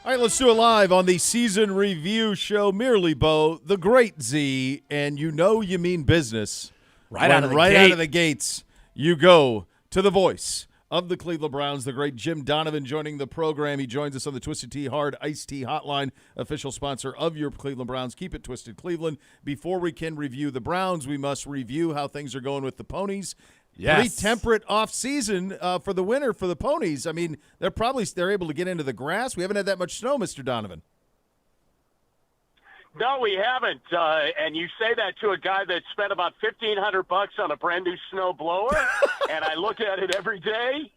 All right, let's do it live on the season review show. Merely Bo, the great Z, and you know you mean business. Right out of the gates, you go to the voice of the Cleveland Browns, the great Jim Donovan, joining the program. He joins us on the Twisted Tea Hard Iced Tea Hotline, official sponsor of your Cleveland Browns. Keep it twisted, Cleveland. Before we can review the Browns, we must review how things are going with the Ponies. Yes. Pretty temperate off-season for the winter for the Ponies. I mean, they're able to get into the grass. We haven't had that much snow, Mr. Donovan. No, we haven't. And you say that to a guy that spent about $1,500 on a brand new snow blower, and I look at it every day,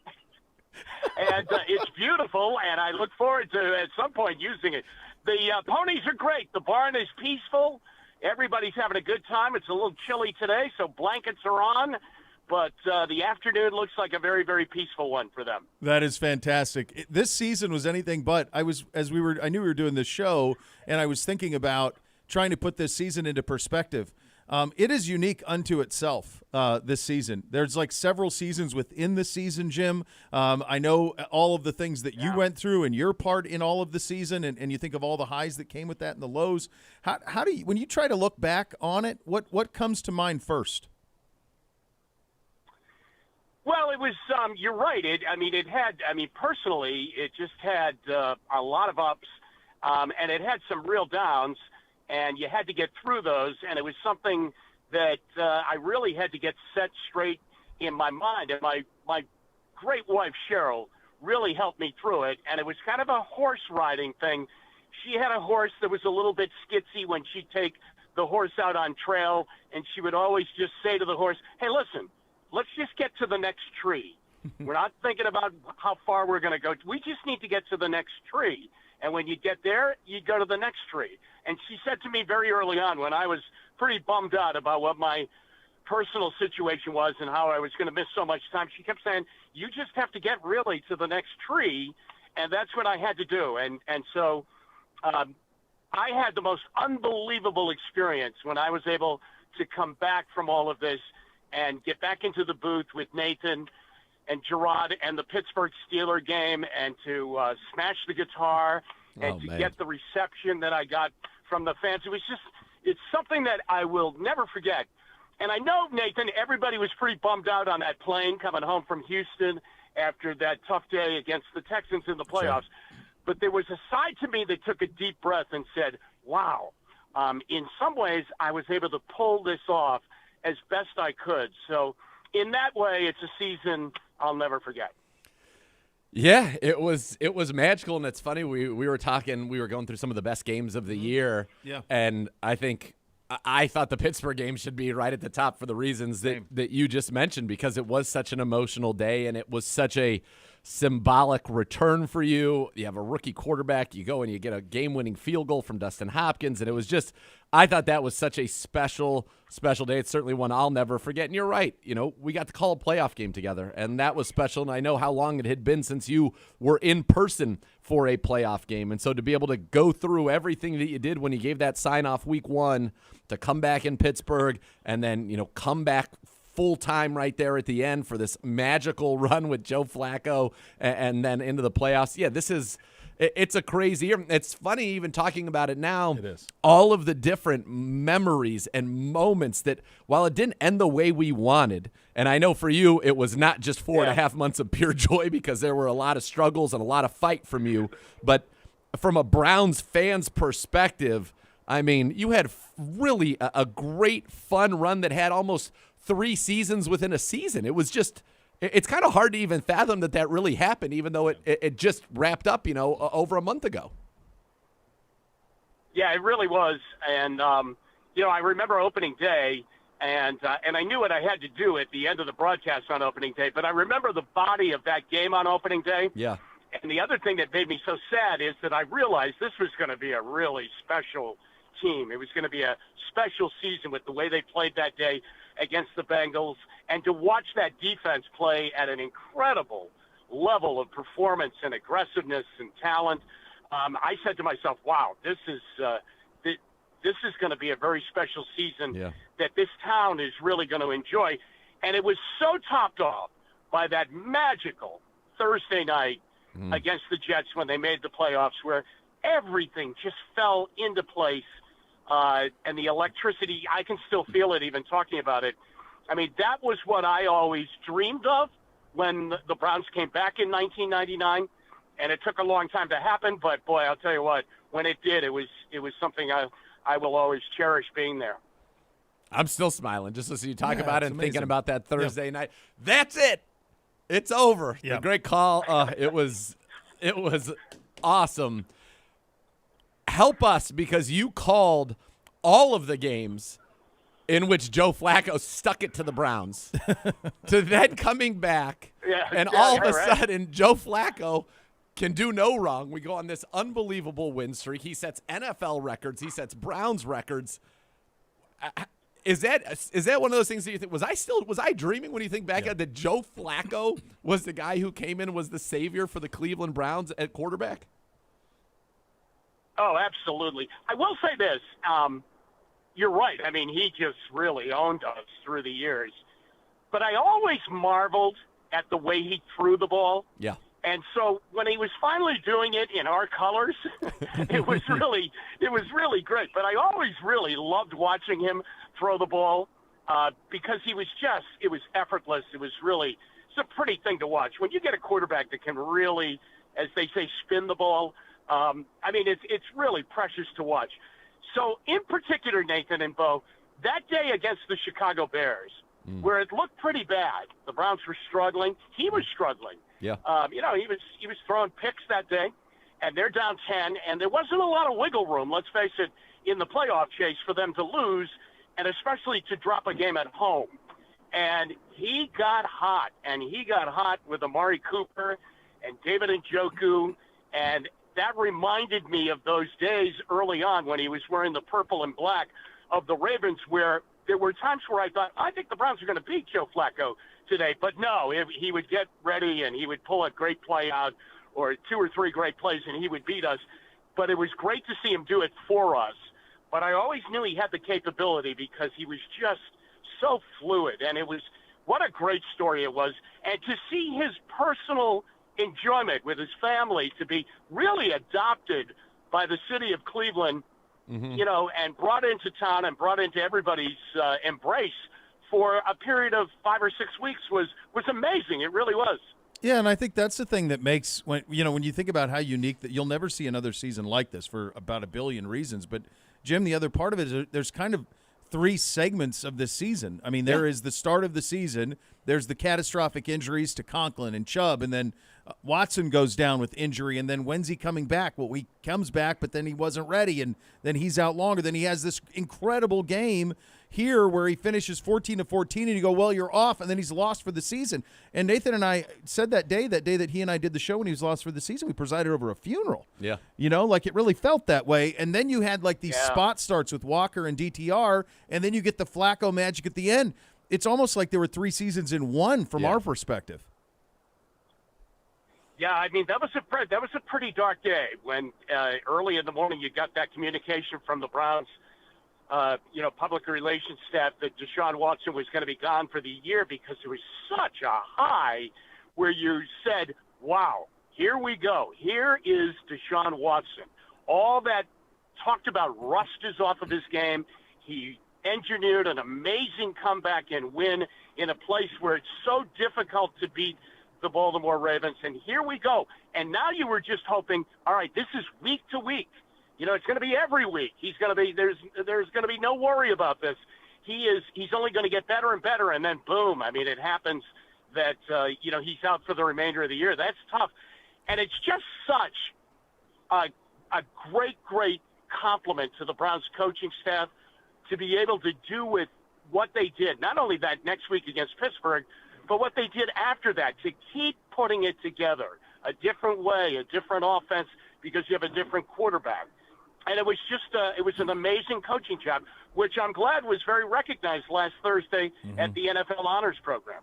and it's beautiful, and I look forward to at some point using it. The Ponies are great. The barn is peaceful. Everybody's having a good time. It's a little chilly today, so blankets are on. But the afternoon looks like a very, very peaceful one for them. That is fantastic. This season was anything but. I knew we were doing this show, and I was thinking about trying to put this season into perspective. It is unique unto itself this season. There's like several seasons within the season, Jim. I know all of the things that you went through and your part in all of the season, and you think of all the highs that came with that and the lows. How do you, when you try to look back on it, what comes to mind first? Well, it was, you're right. Personally, it just had a lot of ups, and it had some real downs, and you had to get through those, and it was something that I really had to get set straight in my mind, and my great wife, Cheryl, really helped me through it, and it was kind of a horse riding thing. She had a horse that was a little bit skitsy when she'd take the horse out on trail, and she would always just say to the horse, hey, listen, let's just get to the next tree. We're not thinking about how far we're going to go. We just need to get to the next tree. And when you get there, you go to the next tree. And she said to me very early on when I was pretty bummed out about what my personal situation was and how I was going to miss so much time, she kept saying, you just have to get really to the next tree. And that's what I had to do. And so I had the most unbelievable experience when I was able to come back from all of this and get back into the booth with Nathan and Gerard and the Pittsburgh Steelers game and to smash the guitar and get the reception that I got from the fans. It's something that I will never forget. And I know, Nathan, everybody was pretty bummed out on that plane coming home from Houston after that tough day against the Texans in the playoffs. Sure. But there was a side to me that took a deep breath and said, wow, in some ways I was able to pull this off as best I could. So in that way, it's a season I'll never forget. Yeah, it was magical, and it's funny. We were going through some of the best games of the year, and I thought the Pittsburgh game should be right at the top for the reasons that you just mentioned, because it was such an emotional day, and it was such a symbolic return for you. You have a rookie quarterback. You go and you get a game-winning field goal from Dustin Hopkins, and it was just – I thought that was such a special day. It's certainly one I'll never forget. And you're right. You know, we got to call a playoff game together, and that was special. And I know how long it had been since you were in person for a playoff game. And so to be able to go through everything that you did when you gave that sign-off week one, to come back in Pittsburgh and then, you know, come back full-time right there at the end for this magical run with Joe Flacco and then into the playoffs. Yeah, it's a crazy year. It's funny even talking about it now. It is. All of the different memories and moments that, while it didn't end the way we wanted, and I know for you it was not just 4.5 months of pure joy, because there were a lot of struggles and a lot of fight from you, but from a Browns fan's perspective, I mean, you had really a great fun run that had almost 3 seasons within a season. It was just – it's kind of hard to even fathom that really happened, even though it just wrapped up, over a month ago. Yeah, it really was. And, I remember opening day, and I knew what I had to do at the end of the broadcast on opening day, but I remember the body of that game on opening day. Yeah. And the other thing that made me so sad is that I realized this was going to be a really special team. It was going to be a special season with the way they played that day against the Bengals, and to watch that defense play at an incredible level of performance and aggressiveness and talent. I said to myself, wow, this is going to be a very special season that this town is really going to enjoy. And it was so topped off by that magical Thursday night against the Jets when they made the playoffs, where everything just fell into place, and the electricity, I can still feel it even talking about it. I mean, that was what I always dreamed of when the Browns came back in 1999, and it took a long time to happen, but boy, I'll tell you what, when it did, it was something I will always cherish being there. I'm still smiling just listening to you talk about it and thinking about that Thursday night. That's it. It's over. The great call. It was awesome. Help us, because you called all of the games in which Joe Flacco stuck it to the Browns, to then coming back, and all of a sudden Joe Flacco can do no wrong. We go on this unbelievable win streak. He sets NFL records. He sets Browns records. Is that one of those things that you think, was I dreaming when you think back at that Joe Flacco was the guy who came in and was the savior for the Cleveland Browns at quarterback? Oh, absolutely. I will say this. You're right. I mean, he just really owned us through the years. But I always marveled at the way he threw the ball. Yeah. And so when he was finally doing it in our colors, it was really great. But I always really loved watching him throw the ball because it was effortless. It's a pretty thing to watch. When you get a quarterback that can really, as they say, spin the ball, I mean, it's really precious to watch. So in particular, Nathan and Bo, that day against the Chicago Bears, where it looked pretty bad, the Browns were struggling. He was struggling. Yeah. He was throwing picks that day, and they're down 10, and there wasn't a lot of wiggle room, let's face it, in the playoff chase for them to lose, and especially to drop a game at home. And he got hot with Amari Cooper and David Njoku, and that reminded me of those days early on when he was wearing the purple and black of the Ravens, where there were times where I thought, I think the Browns are going to beat Joe Flacco today. But no, he would get ready and he would pull a great play out or two or three great plays and he would beat us. But it was great to see him do it for us. But I always knew he had the capability because he was just so fluid. And what a great story it was. And to see his personal enjoyment with his family, to be really adopted by the city of Cleveland, and brought into town and brought into everybody's embrace for a period of 5 or 6 weeks was amazing. It really was. Yeah, and I think that's the thing that makes when you think about how unique that you'll never see another season like this for about a billion reasons. But Jim, the other part of it is there's kind of 3 segments of this season. I mean, there is the start of the season. There's the catastrophic injuries to Conklin and Chubb, and then Watson goes down with injury, and then when's he coming back? Well, he comes back, but then he wasn't ready, and then he's out longer. Then he has this incredible game here where he finishes 14-14, and you go, well, you're off, and then he's lost for the season. And Nathan and I said that day that he and I did the show when he was lost for the season, we presided over a funeral. Yeah. Like it really felt that way. And then you had like these spot starts with Walker and DTR, and then you get the Flacco magic at the end. It's almost like there were 3 seasons in one from our perspective. Yeah, I mean, that was a pretty dark day when early in the morning you got that communication from the Browns, public relations staff that Deshaun Watson was going to be gone for the year, because it was such a high where you said, wow, here we go. Here is Deshaun Watson. All that talked about rust is off of his game. He engineered an amazing comeback and win in a place where it's so difficult to beat the Baltimore Ravens, and here we go. And now you were just hoping, all right, this is week to week. It's going to be every week. There's going to be no worry about this. He's only going to get better and better, and then boom. I mean, it happens that he's out for the remainder of the year. That's tough, and it's just such a great compliment to the Browns coaching staff to be able to do with what they did. Not only that next week against Pittsburgh, but what they did after that, to keep putting it together a different way, a different offense, because you have a different quarterback. And it was just it was an amazing coaching job, which I'm glad was very recognized last Thursday at the NFL Honors Program.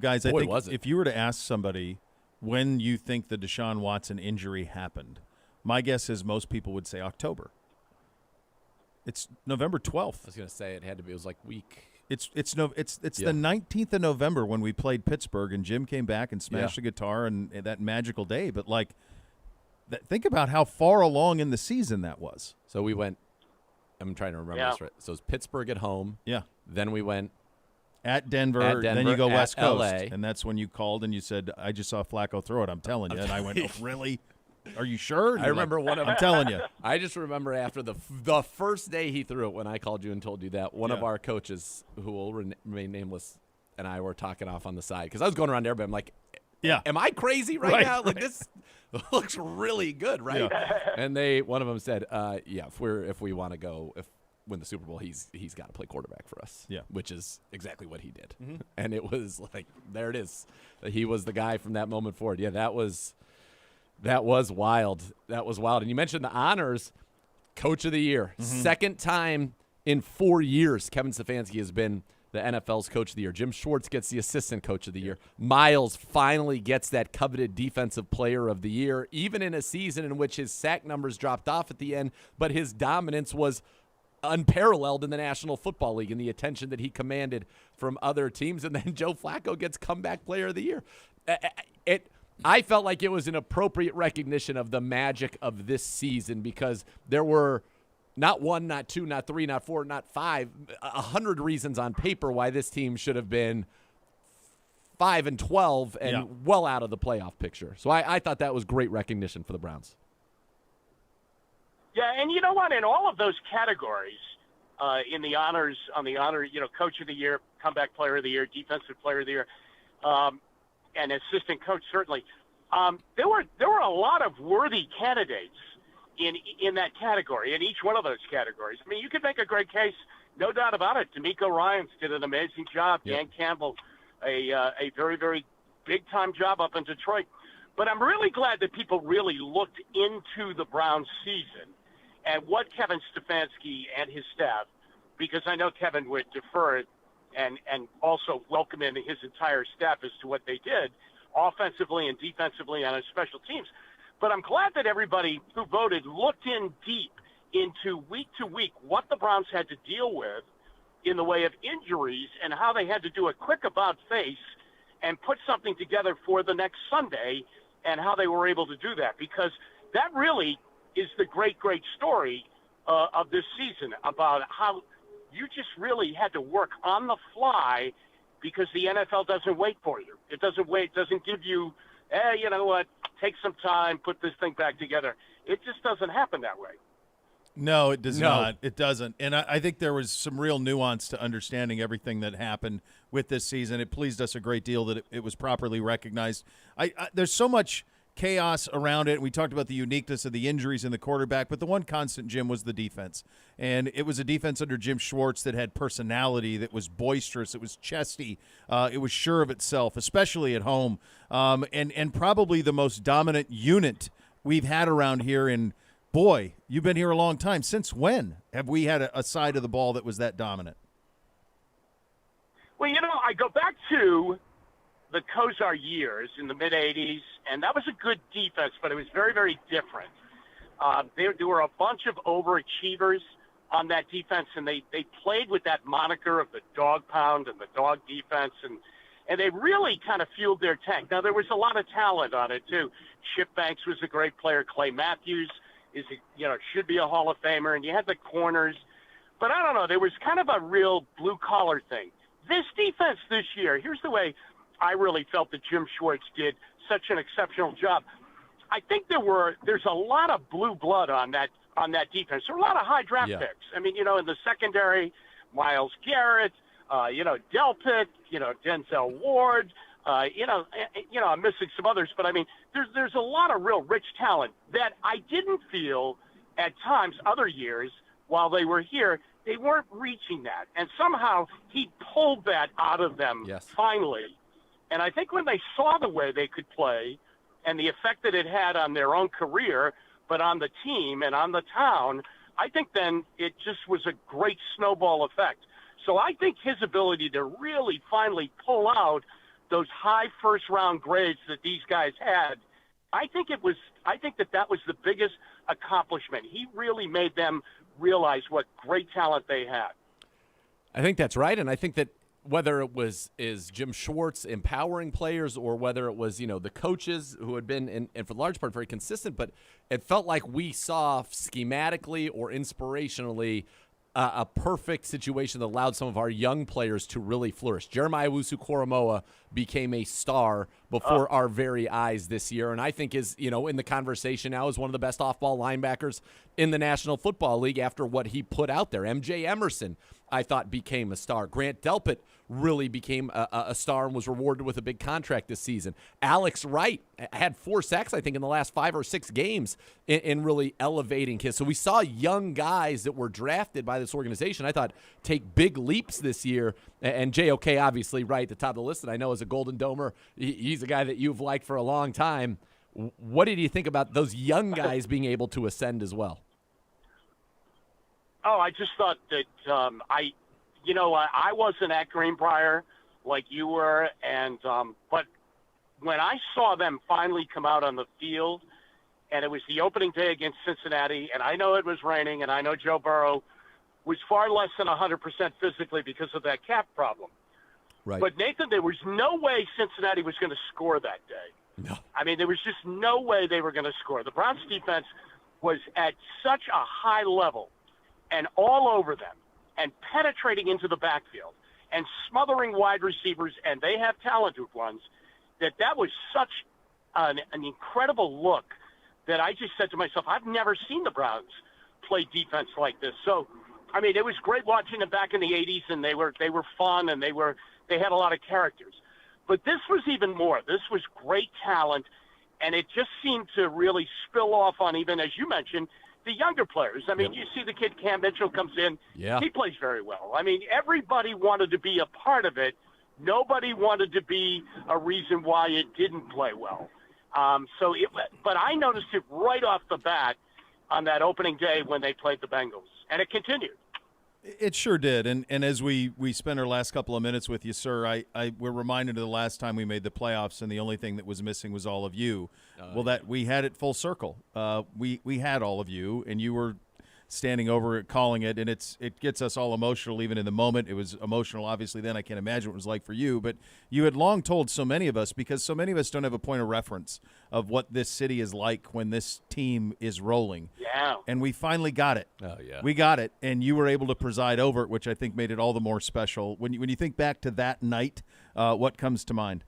Guys, I think if you were to ask somebody when you think the Deshaun Watson injury happened, my guess is most people would say October. It's November 12th. I was going to say it was like week It's the 19th of November when we played Pittsburgh, and Jim came back and smashed the guitar and that magical day. But like, think about how far along in the season that was. So we went. I'm trying to remember this right. So it was Pittsburgh at home. Yeah. Then we went at Denver. Then you go West Coast, LA. and that's when you called and you said, "I just saw Flacco throw it. I'm telling you." And I went, "Oh, really? Are you sure?" And I remember one of. I'm telling you. I just remember after the first day he threw it, when I called you and told you that, one of our coaches, who will remain nameless, and I were talking off on the side because I was going around everybody. I'm like, "Yeah, am I crazy right now? Like this looks really good, right?" Yeah. And one of them said, "Yeah, if we want to go win the Super Bowl, he's got to play quarterback for us." Yeah, which is exactly what he did. Mm-hmm. And it was like, there it is. He was the guy from that moment forward. Yeah, that was wild. That was wild. And you mentioned the honors, Coach of the Year. Mm-hmm. Second time in 4 years Kevin Stefanski has been the NFL's Coach of the Year. Jim Schwartz gets the Assistant Coach of the Year. Miles finally gets that coveted Defensive Player of the Year, even in a season in which his sack numbers dropped off at the end, but his dominance was unparalleled in the National Football League and the attention that he commanded from other teams. And then Joe Flacco gets Comeback Player of the Year. I felt like it was an appropriate recognition of the magic of this season because there were not one, not two, not three, not four, not five, 100 reasons on paper why this team should have been 5-12 and well out of the playoff picture. So I thought that was great recognition for the Browns. Yeah, and you know what? In all of those categories, on the honor, Coach of the Year, Comeback Player of the Year, Defensive Player of the Year, and Assistant Coach certainly, there were a lot of worthy candidates in that category, in each one of those categories. I mean, you could make a great case, no doubt about it. D'Amico Ryans did an amazing job. Yep. Dan Campbell, a very, very big-time job up in Detroit. But I'm really glad that people really looked into the Browns season and what Kevin Stefanski and his staff, because I know Kevin would defer it and also welcome in his entire staff as to what they did offensively and defensively on his special teams. But I'm glad that everybody who voted looked in deep into week to week what the Browns had to deal with in the way of injuries and how they had to do a quick about face and put something together for the next Sunday and how they were able to do that, because that really is the great, great story of this season about how you just really had to work on the fly because the NFL doesn't wait for you. It doesn't wait. It doesn't give you, you know what, take some time, put this thing back together. It just doesn't happen that way. No, it does not. It doesn't. And I think there was some real nuance to understanding everything that happened with this season. It pleased us a great deal that it was properly recognized. There's so much chaos around it. We talked about the uniqueness of the injuries in the quarterback, but the one constant, Jim, was the defense. And it was a defense under Jim Schwartz that had personality, that was boisterous, it was chesty, it was sure of itself, especially at home, and probably the most dominant unit we've had around here in, boy, you've been here a long time. Since when have we had a side of the ball that was that dominant? Well, I go back to the Kozar years in the mid-'80s, and that was a good defense, but it was very, very different. There were a bunch of overachievers on that defense, and they played with that moniker of the dog pound and the dog defense, and they really kind of fueled their tank. Now, there was a lot of talent on it, too. Chip Banks was a great player. Clay Matthews should be a Hall of Famer, and you had the corners. But I don't know, there was kind of a real blue-collar thing. This defense this year, here's the way I really felt that Jim Schwartz did such an exceptional job. I think there's a lot of blue blood on that defense. There were a lot of high draft picks. I mean, in the secondary, Myles Garrett, Delpit, Denzel Ward, I'm missing some others, but I mean, there's a lot of real rich talent that I didn't feel at times other years while they were here, they weren't reaching that. And somehow he pulled that out of them finally. And I think when they saw the way they could play and the effect that it had on their own career, but on the team and on the town, I think then it just was a great snowball effect. So I think his ability to really finally pull out those high first-round grades that these guys had, I think that was the biggest accomplishment. He really made them realize what great talent they had. I think that's right, and I think that whether it was Jim Schwartz empowering players or whether it was the coaches who had been and for the large part very consistent, but it felt like we saw schematically or inspirationally a perfect situation that allowed some of our young players to really flourish. Jeremiah Owusu-Koramoah became a star before our very eyes this year, and I think is, in the conversation now as one of the best off-ball linebackers in the National Football League after what he put out there. MJ Emerson, I thought, became a star. Grant Delpit really became a star and was rewarded with a big contract this season. Alex Wright had 4 sacks, I think, in the last 5 or 6 games in really elevating his. So we saw young guys that were drafted by this organization, I thought, take big leaps this year. And JOK, obviously, right at the top of the list, and I know as a Golden Domer, he's a guy that you've liked for a long time. What did you think about those young guys being able to ascend as well? Oh, I just thought that I wasn't at Greenbrier like you were, and but when I saw them finally come out on the field, and it was the opening day against Cincinnati, and I know it was raining, and I know Joe Burrow was far less than 100% physically because of that calf problem. Right. But, Nathan, there was no way Cincinnati was going to score that day. No. I mean, there was just no way they were going to score. The Browns defense was at such a high level and all over them and penetrating into the backfield and smothering wide receivers, and they have talented ones, that was such an incredible look that I just said to myself, I've never seen the Browns play defense like this. So, I mean, it was great watching them back in the 80s, and they were fun, and they had a lot of characters. But this was even more. This was great talent, and it just seemed to really spill off on, even as you mentioned, the younger players. I mean, you see the kid Cam Mitchell comes in. Yeah. He plays very well. I mean, everybody wanted to be a part of it. Nobody wanted to be a reason why it didn't play well. But I noticed it right off the bat on that opening day when they played the Bengals, and it continued. It sure did, and as we spent our last couple of minutes with you, sir, we're reminded of the last time we made the playoffs, and the only thing that was missing was all of you. That we had it full circle. We had all of you, and you were standing over it, calling it, and it gets us all emotional even in the moment. It was emotional, obviously, then. I can't imagine what it was like for you, but you had long told so many of us, because so many of us don't have a point of reference of what this city is like when this team is rolling. Yeah. And we finally got it. Oh, yeah. We got it, and you were able to preside over it, which I think made it all the more special. When you think back to that night, what comes to mind?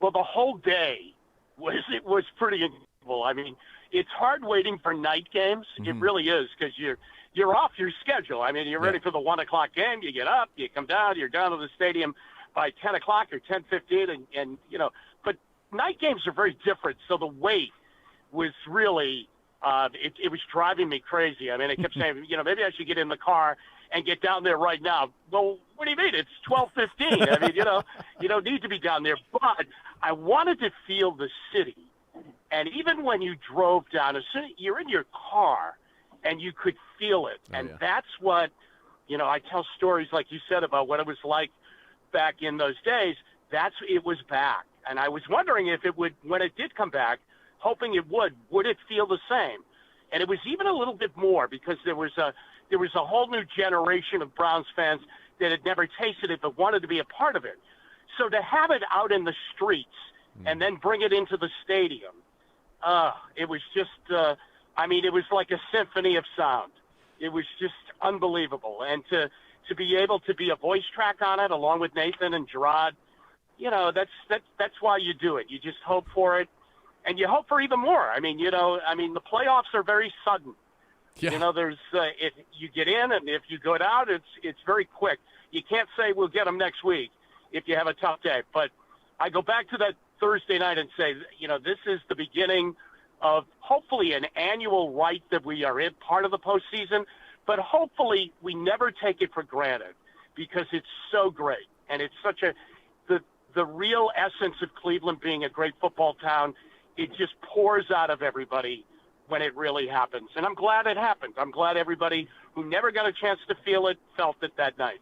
Well, the whole day was pretty incredible. I mean, it's hard waiting for night games. Mm-hmm. It really is, because you're off your schedule. I mean, you're ready for the 1 o'clock game. You get up, you come down, you're down to the stadium by 10 o'clock or 10:15, and but night games are very different. So the wait was really it was driving me crazy. I mean, I kept saying, maybe I should get in the car and get down there right now. Well, what do you mean? It's 12:15. I mean, you don't need to be down there. But I wanted to feel the city. And even when you drove down, you're in your car, and you could feel it. That's what, I tell stories like you said about what it was like back in those days. It was back. And I was wondering if it would, when it did come back, hoping it would it feel the same? And it was even a little bit more, because there was a whole new generation of Browns fans that had never tasted it but wanted to be a part of it. So to have it out in the streets and then bring it into the stadium, it was just, it was like a symphony of sound. It was just unbelievable. And to be able to be a voice track on it along with Nathan and Gerard, that's why you do it. You just hope for it, and you hope for even more. I mean, the playoffs are very sudden. Yeah. There's if you get in and if you go out, it's very quick. You can't say we'll get them next week if you have a tough day. But I go back to that Thursday night and say, this is the beginning of hopefully an annual rite that we are in, part of the postseason. But hopefully we never take it for granted, because it's so great, and it's such the real essence of Cleveland being a great football town. It just pours out of everybody when it really happens. And I'm glad it happened. I'm glad everybody who never got a chance to feel it felt it that night.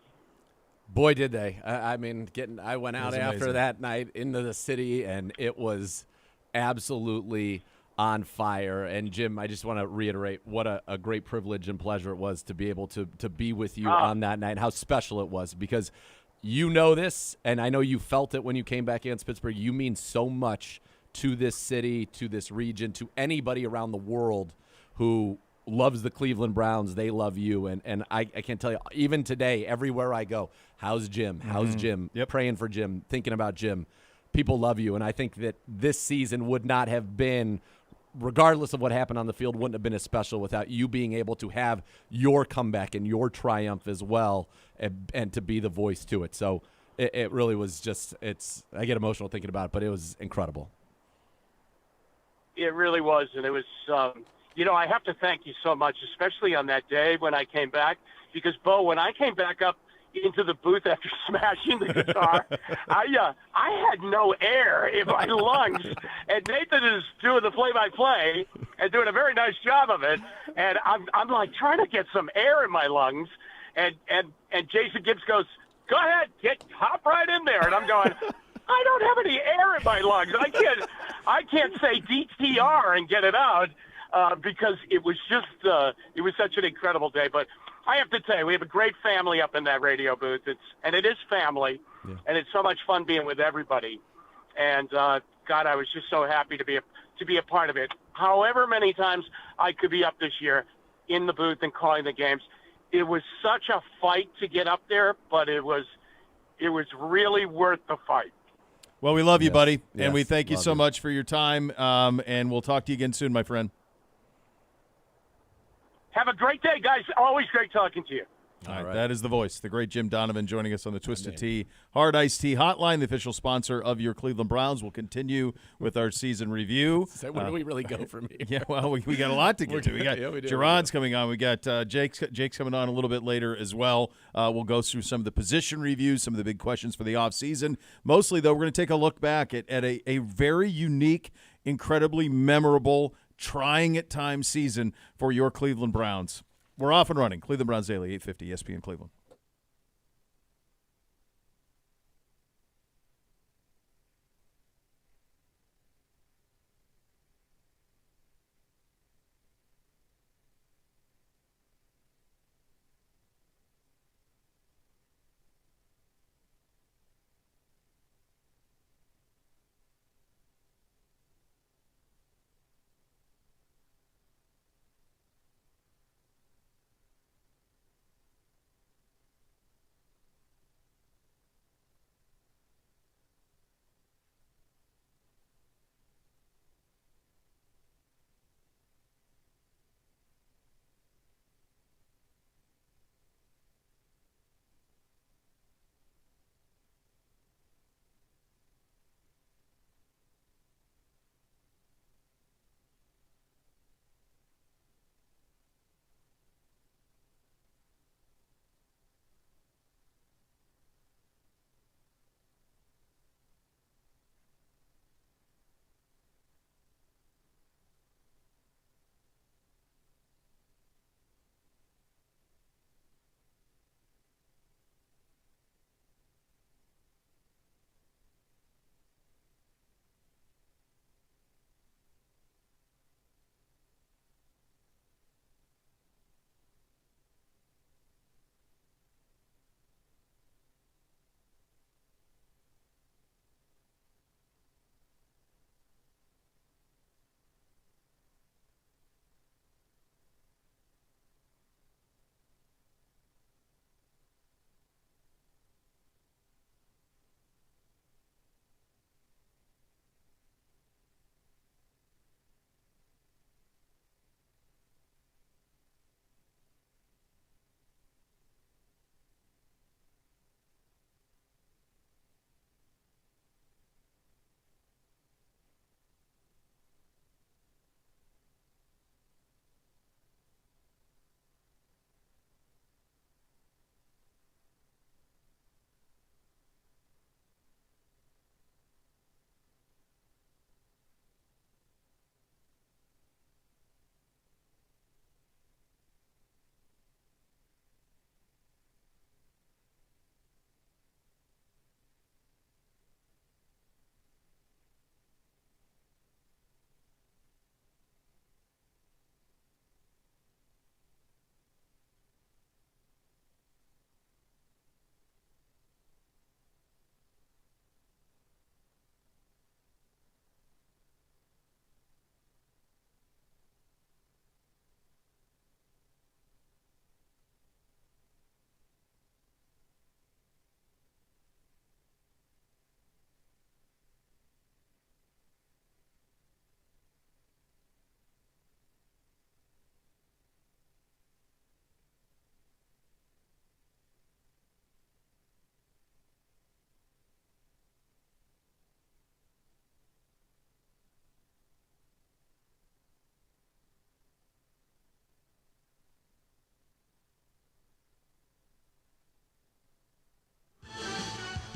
Boy, did they. I went out after amazing. that night into the city, and it was absolutely on fire. And, Jim, I just want to reiterate what a great privilege and pleasure it was to be able to be with you on that night, how special it was, because you know this, and I know you felt it when you came back against Pittsburgh. You mean so much to this city, to this region, to anybody around the world who loves the Cleveland Browns. They love you. And I can't tell you, even today, everywhere I go, how's Jim? How's Jim? Yep. Praying for Jim, thinking about Jim. People love you. And I think that this season would not have been, regardless of what happened on the field, wouldn't have been as special without you being able to have your comeback and your triumph as well, and to be the voice to it. So it really was just, I get emotional thinking about it, but it was incredible. It really was, and it was, I have to thank you so much, especially on that day when I came back, because, Bo, when I came back up into the booth after smashing the guitar, I had no air in my lungs, and Nathan is doing the play-by-play and doing a very nice job of it, and I'm like trying to get some air in my lungs, and Jason Gibbs goes, "Go ahead, hop right in there," and I'm going, I don't have any air in my lungs. I can't say DTR and get it out because it was just it was such an incredible day. But I have to tell you, we have a great family up in that radio booth. It is family, and it's so much fun being with everybody. And God, I was just so happy to be a part of it. However many times I could be up this year in the booth and calling the games, it was such a fight to get up there, but it was really worth the fight. Well, we love you, buddy, Yes, and we thank you love so you. much for your time, and we'll talk to you again soon, my friend. Have a great day, guys. Always great talking to you. All right, that is the voice, the great Jim Donovan, joining us on the Twisted Tea Hard Iced Tea Hotline, the official sponsor of your Cleveland Browns. We'll continue with our season review. So where do we really go from here? Yeah, well, we got a lot to get to. We got we do. Gerard's coming on. We got Jake's coming on a little bit later as well. We'll go through some of the position reviews, some of the big questions for the offseason. Mostly, though, we're going to take a look back at a very unique, incredibly memorable, trying at times season for your Cleveland Browns. We're off and running. Cleveland Browns Daily, 850 ESPN Cleveland.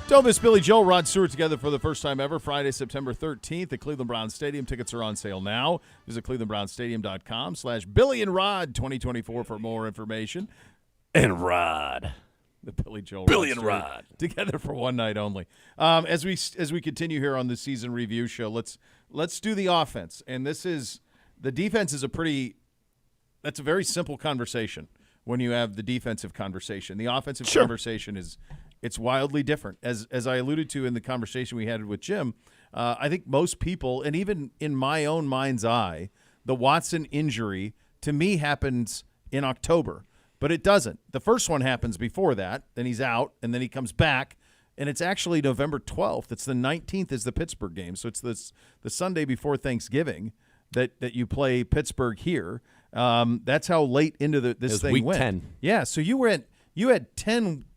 Don't miss Billy Joel, Rod Stewart together for the first time ever, Friday, September 13th at Cleveland Browns Stadium. Tickets are on sale now. Visit clevelandbrownsstadium.com/Billy and Rod 2024 for more information. And Rod. The Billy Joel, Billy Rod and Stewart Rod together for one night only. As we continue here on the season review show, let's do the offense. And the defense is that's a very simple conversation when you have the defensive conversation. The offensive conversation it's wildly different. As I alluded to in the conversation we had with Jim, I think most people, and even in my own mind's eye, the Watson injury to me happens in October, but it doesn't. The first one happens before that, then he's out, and then he comes back, and it's actually November 12th. It's the 19th is the Pittsburgh game, so it's the Sunday before Thanksgiving that you play Pittsburgh here. That's how late into this thing week went. 10. Yeah, so you had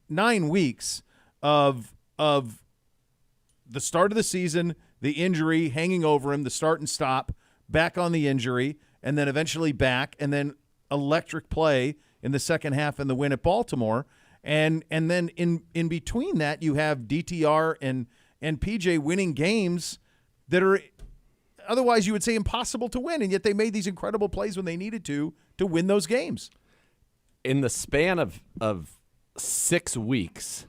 9 weeks of the start of the season, the injury hanging over him, the start and stop, back on the injury, and then eventually back, and then electric play in the second half and the win at Baltimore. And then in between that, you have DTR and PJ winning games that are otherwise you would say impossible to win, and yet they made these incredible plays when they needed to win those games. In the span of 6 weeks,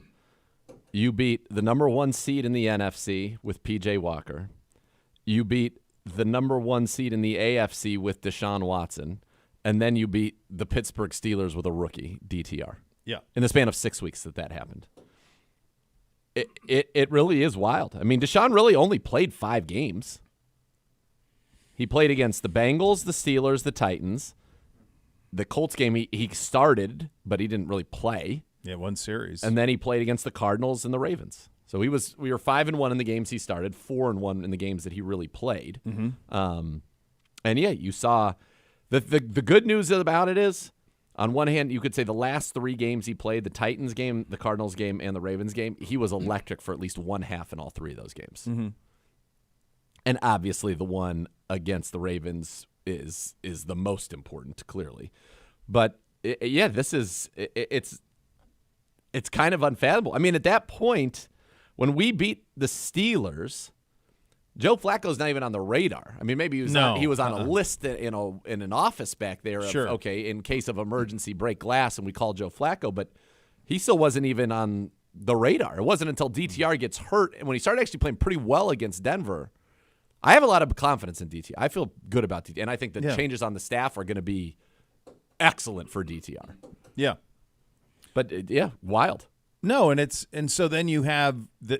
you beat the number 1 seed in the NFC with P.J. Walker. You beat the number 1 seed in the AFC with Deshaun Watson. And then you beat the Pittsburgh Steelers with a rookie, DTR. Yeah. In the span of 6 weeks that happened. It really is wild. I mean, Deshaun really only played 5 games. He played against the Bengals, the Steelers, the Titans. The Colts game, he started, but he didn't really play. Yeah, one series. And then he played against the Cardinals and the Ravens. So we were 5-1 in the games he started, 4-1 in the games that he really played. Mm-hmm. And yeah, you saw the good news about it is, on one hand, you could say the last 3 games he played, the Titans game, the Cardinals game, and the Ravens game, he was electric for at least one half in all 3 of those games. Mm-hmm. And obviously the one against the Ravens is the most important, clearly. But it's kind of unfathomable. I mean, at that point, when we beat the Steelers, Joe Flacco's not even on the radar. I mean, maybe he was on a list in an office back there. Sure. Okay, in case of emergency, break glass, and we call Joe Flacco. But he still wasn't even on the radar. It wasn't until DTR gets hurt, and when he started actually playing pretty well against Denver. I have a lot of confidence in DTR. I feel good about DTR, and I think the changes on the staff are going to be excellent for DTR. Yeah. But wild. No, and so then you have the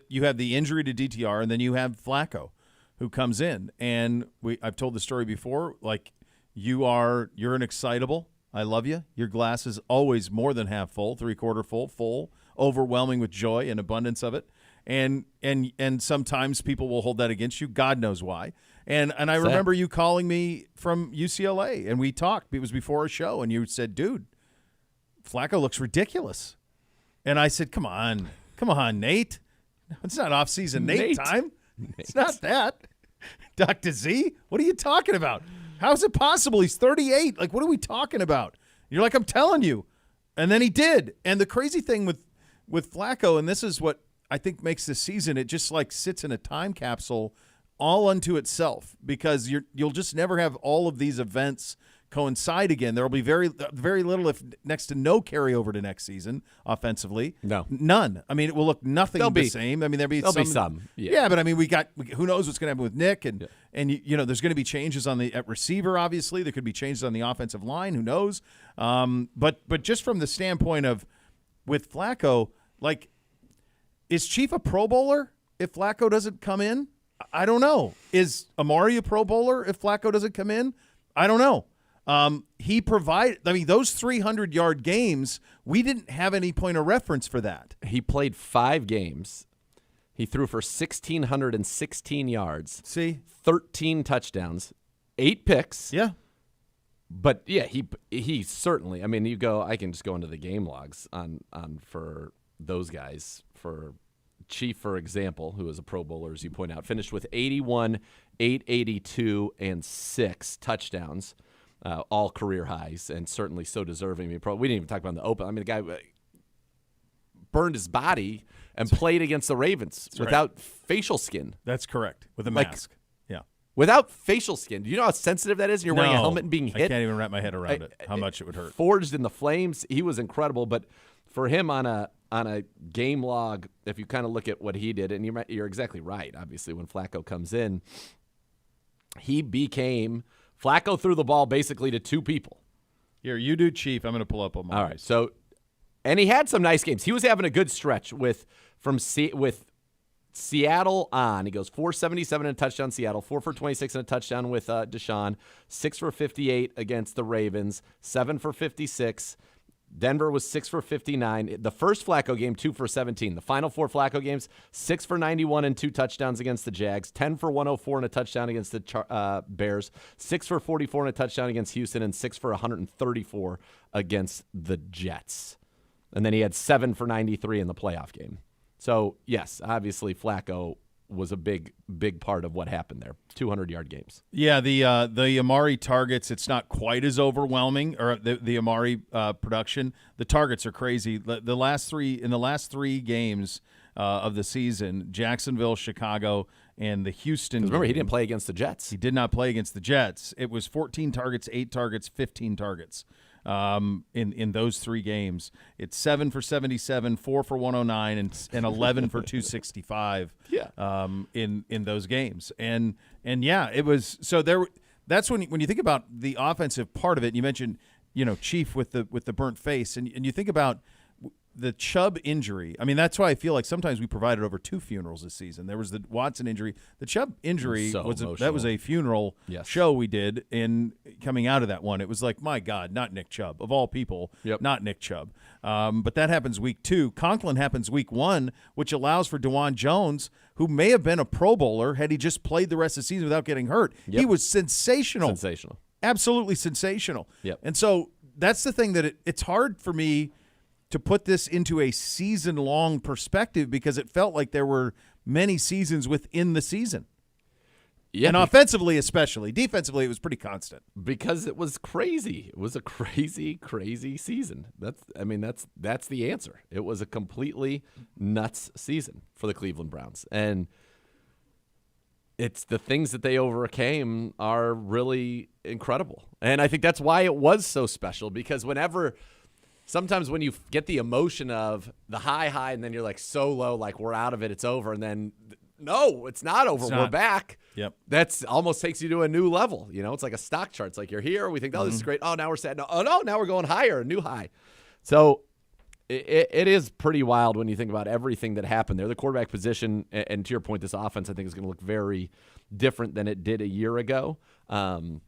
injury to DTR, and then you have Flacco, who comes in, and I've told the story before. Like you're an excitable. I love you. Your glass is always more than half full, 3/4 full, overwhelming with joy and abundance of it. And sometimes people will hold that against you. God knows why. And I remember you calling me from UCLA, and we talked. It was before a show, and you said, "Dude, Flacco looks ridiculous." And I said, "Come on, Nate. It's not off-season Nate time. It's not that. Dr. Z, what are you talking about? How is it possible? He's 38. Like, what are we talking about?" You're like, "I'm telling you." And then he did. And the crazy thing with Flacco, and this is what I think makes this season, it just like sits in a time capsule all unto itself, because you'll just never have all of these events coincide again. There will be very little, if next to no carryover to next season offensively. No, none. I mean, it will look nothing the same. I mean, there'll be some. Yeah, but I mean, who knows what's going to happen with Nick, and there's going to be changes at receiver. Obviously, there could be changes on the offensive line. Who knows? But just from the standpoint of with Flacco, like, is Chief a Pro Bowler if Flacco doesn't come in? I don't know. Is Amari a Pro Bowler if Flacco doesn't come in? I don't know. He provided – I mean, those 300-yard games, we didn't have any point of reference for that. He played 5 games. He threw for 1,616 yards. See? 13 touchdowns, 8 picks. Yeah. But, yeah, he certainly – I mean, I can just go into the game logs on for those guys. For Chief, for example, who is a Pro Bowler, as you point out, finished with 81, 882, and 6 touchdowns. All career highs, and certainly so deserving. I mean, we didn't even talk about the open. I mean, the guy burned his body and played against the Ravens without facial skin. That's correct, with a mask. Yeah. Without facial skin. Do you know how sensitive that is? You're wearing a helmet and being hit. I can't even wrap my head around it, how much it would hurt. Forged in the flames, he was incredible. But for him on a game log, if you kind of look at what he did, and you're exactly right, obviously, when Flacco comes in, Flacco threw the ball basically to two people. Here, you do Chief. I'm going to pull up on mine. All right. So, and he had some nice games. He was having a good stretch with Seattle on. He goes 477 and a touchdown Seattle, 4 for 26 and a touchdown with Deshaun, 6 for 58 against the Ravens, 7 for 56. Denver was 6 for 59. The first Flacco game, 2 for 17. The final 4 Flacco games, 6 for 91 and 2 touchdowns against the Jags, 10 for 104 and a touchdown against the Bears, 6 for 44 and a touchdown against Houston, and 6 for 134 against the Jets. And then he had 7 for 93 in the playoff game. So, yes, obviously Flacco was a big part of what happened there. 200-yard games. Yeah, the Amari targets, it's not quite as overwhelming, or the Amari production. The targets are crazy. In the last three games of the season, Jacksonville, Chicago, and the Houston. Remember, he didn't play against the Jets. He did not play against the Jets. It was 14 targets, 8 targets, 15 targets. In those 3 games. It's 7 for 77, 4 for 109, and 11 for 265. Yeah. In those games, and yeah, it was so there. That's when you think about the offensive part of it. You mentioned Chief with the burnt face, and you think about the Chubb injury. I mean, that's why I feel like sometimes we provided over 2 funerals this season. There was the Watson injury. The Chubb injury was a funeral show we did in coming out of that one. It was like, my God, not Nick Chubb. Of all people, not Nick Chubb. But that happens week 2. Conklin happens week 1, which allows for DeJuan Jones, who may have been a Pro Bowler had he just played the rest of the season without getting hurt. He was sensational. Absolutely sensational. And so that's the thing that it's hard for me to put this into a season-long perspective because it felt like there were many seasons within the season. Yeah, and offensively especially. Defensively, it was pretty constant. Because it was crazy. It was a crazy, crazy season. That's the answer. It was a completely nuts season for the Cleveland Browns. And it's the things that they overcame are really incredible. And I think that's why it was so special, because sometimes when you get the emotion of the high, and then you're like so low, like we're out of it, it's over, and then no, it's not over. We're back. Yep. That's almost takes you to a new level. It's like a stock chart. It's like you're here. We think, oh, this is great. Oh, now we're sad. No, now we're going higher, a new high. So it is pretty wild when you think about everything that happened there. The quarterback position, and to your point, this offense I think is going to look very different than it did a year ago. And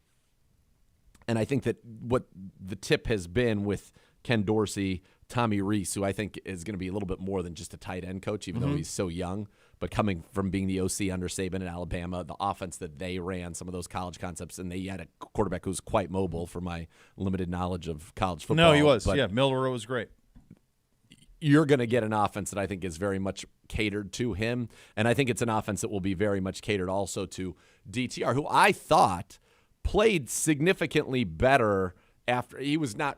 I think that what the tip has been with Ken Dorsey, Tommy Rees, who I think is going to be a little bit more than just a tight end coach, even though he's so young, but coming from being the OC under Saban in Alabama, the offense that they ran, some of those college concepts, and they had a quarterback who was quite mobile for my limited knowledge of college football. No, he was. Yeah, Milroe was great. You're going to get an offense that I think is very much catered to him, and I think it's an offense that will be very much catered also to DTR, who I thought played significantly better after he was not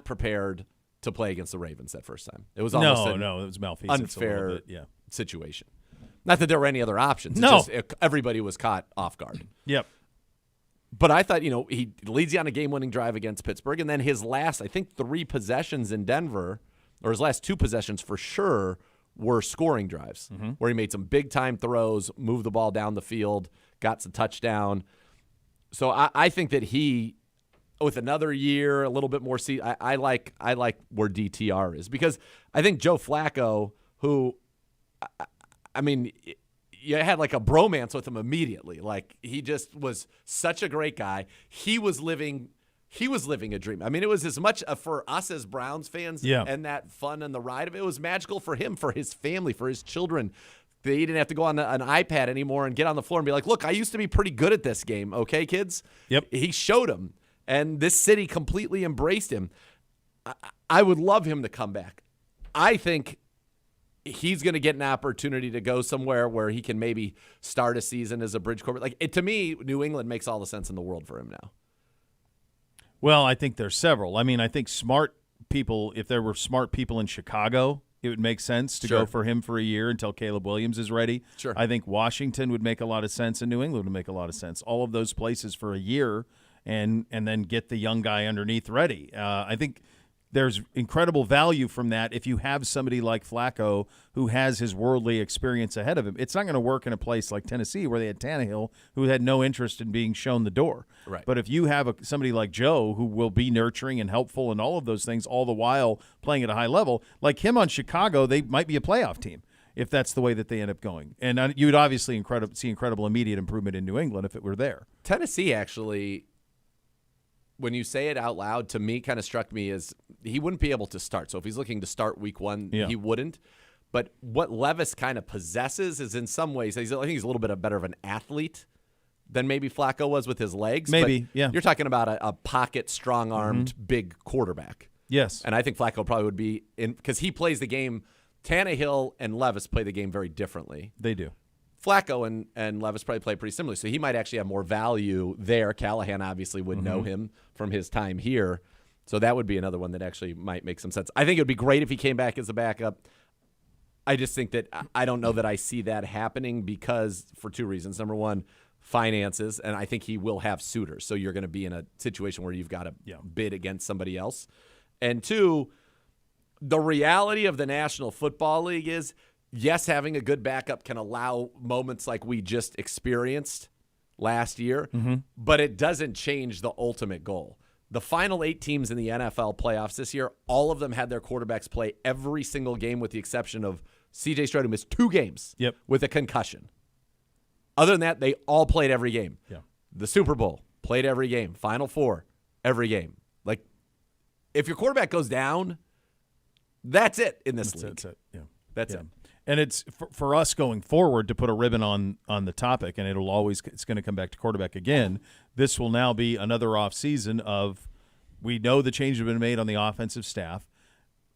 prepared to play against the Ravens that first time. It was almost it was malfeasance, unfair situation. Not that there were any other options. It's just everybody was caught off guard. Yep. But I thought, he leads you on a game-winning drive against Pittsburgh, and then his last, I think, 3 possessions in Denver, or his last 2 possessions for sure, were scoring drives, where he made some big-time throws, moved the ball down the field, got some touchdown. So I think that he, with another year, a little bit more I like where DTR is, because I think Joe Flacco, who, I mean, you had like a bromance with him immediately. Like, he just was such a great guy. He was living a dream. I mean, it was as much for us as Browns fans and that fun and the ride of it. It was magical for him, for his family, for his children. They didn't have to go on an iPad anymore and get on the floor and be like, look, I used to be pretty good at this game. Okay, kids? Yep. He showed them. And this city completely embraced him. I would love him to come back. I think he's going to get an opportunity to go somewhere where he can maybe start a season as a bridge quarterback. To me, New England makes all the sense in the world for him now. Well, I think there's several. I mean, I think smart people, if there were smart people in Chicago, it would make sense to Sure. go for him for a year until Caleb Williams is ready. Sure. I think Washington would make a lot of sense, and New England would make a lot of sense. All of those places for a year, and then get the young guy underneath ready. I think there's incredible value from that if you have somebody like Flacco who has his worldly experience ahead of him. It's not going to work in a place like Tennessee where they had Tannehill who had no interest in being shown the door. Right. But if you have somebody like Joe who will be nurturing and helpful and all of those things all the while playing at a high level, like him on Chicago, they might be a playoff team if that's the way that they end up going. And you would obviously see incredible immediate improvement in New England if it were there. Tennessee actually, when you say it out loud, to me kind of struck me as he wouldn't be able to start. So if he's looking to start week 1, he wouldn't. But what Levis kind of possesses is in some ways, I think he's a little bit better of an athlete than maybe Flacco was with his legs. Maybe, yeah. You're talking about a pocket, strong-armed, big quarterback. Yes. And I think Flacco probably would be in because he plays the game. Tannehill and Levis play the game very differently. They do. Flacco and Levis probably play pretty similarly, so he might actually have more value there. Callahan obviously would know him from his time here, so that would be another one that actually might make some sense. I think it would be great if he came back as a backup. I just think that I don't know that I see that happening because for two reasons. Number one, finances, and I think he will have suitors, so you're going to be in a situation where you've got to bid against somebody else. And two, the reality of the National Football League is, yes, having a good backup can allow moments like we just experienced last year, but it doesn't change the ultimate goal. The final 8 teams in the NFL playoffs this year, all of them had their quarterbacks play every single game with the exception of C.J. Stroud, who missed 2 games with a concussion. Other than that, they all played every game. Yeah. The Super Bowl, played every game. Final Four, every game. Like, if your quarterback goes down, that's it in this league. That's it. Yeah. That's it. And it's for us going forward to put a ribbon on the topic, and it's going to come back to quarterback again. This will now be another off season of we know the changes have been made on the offensive staff,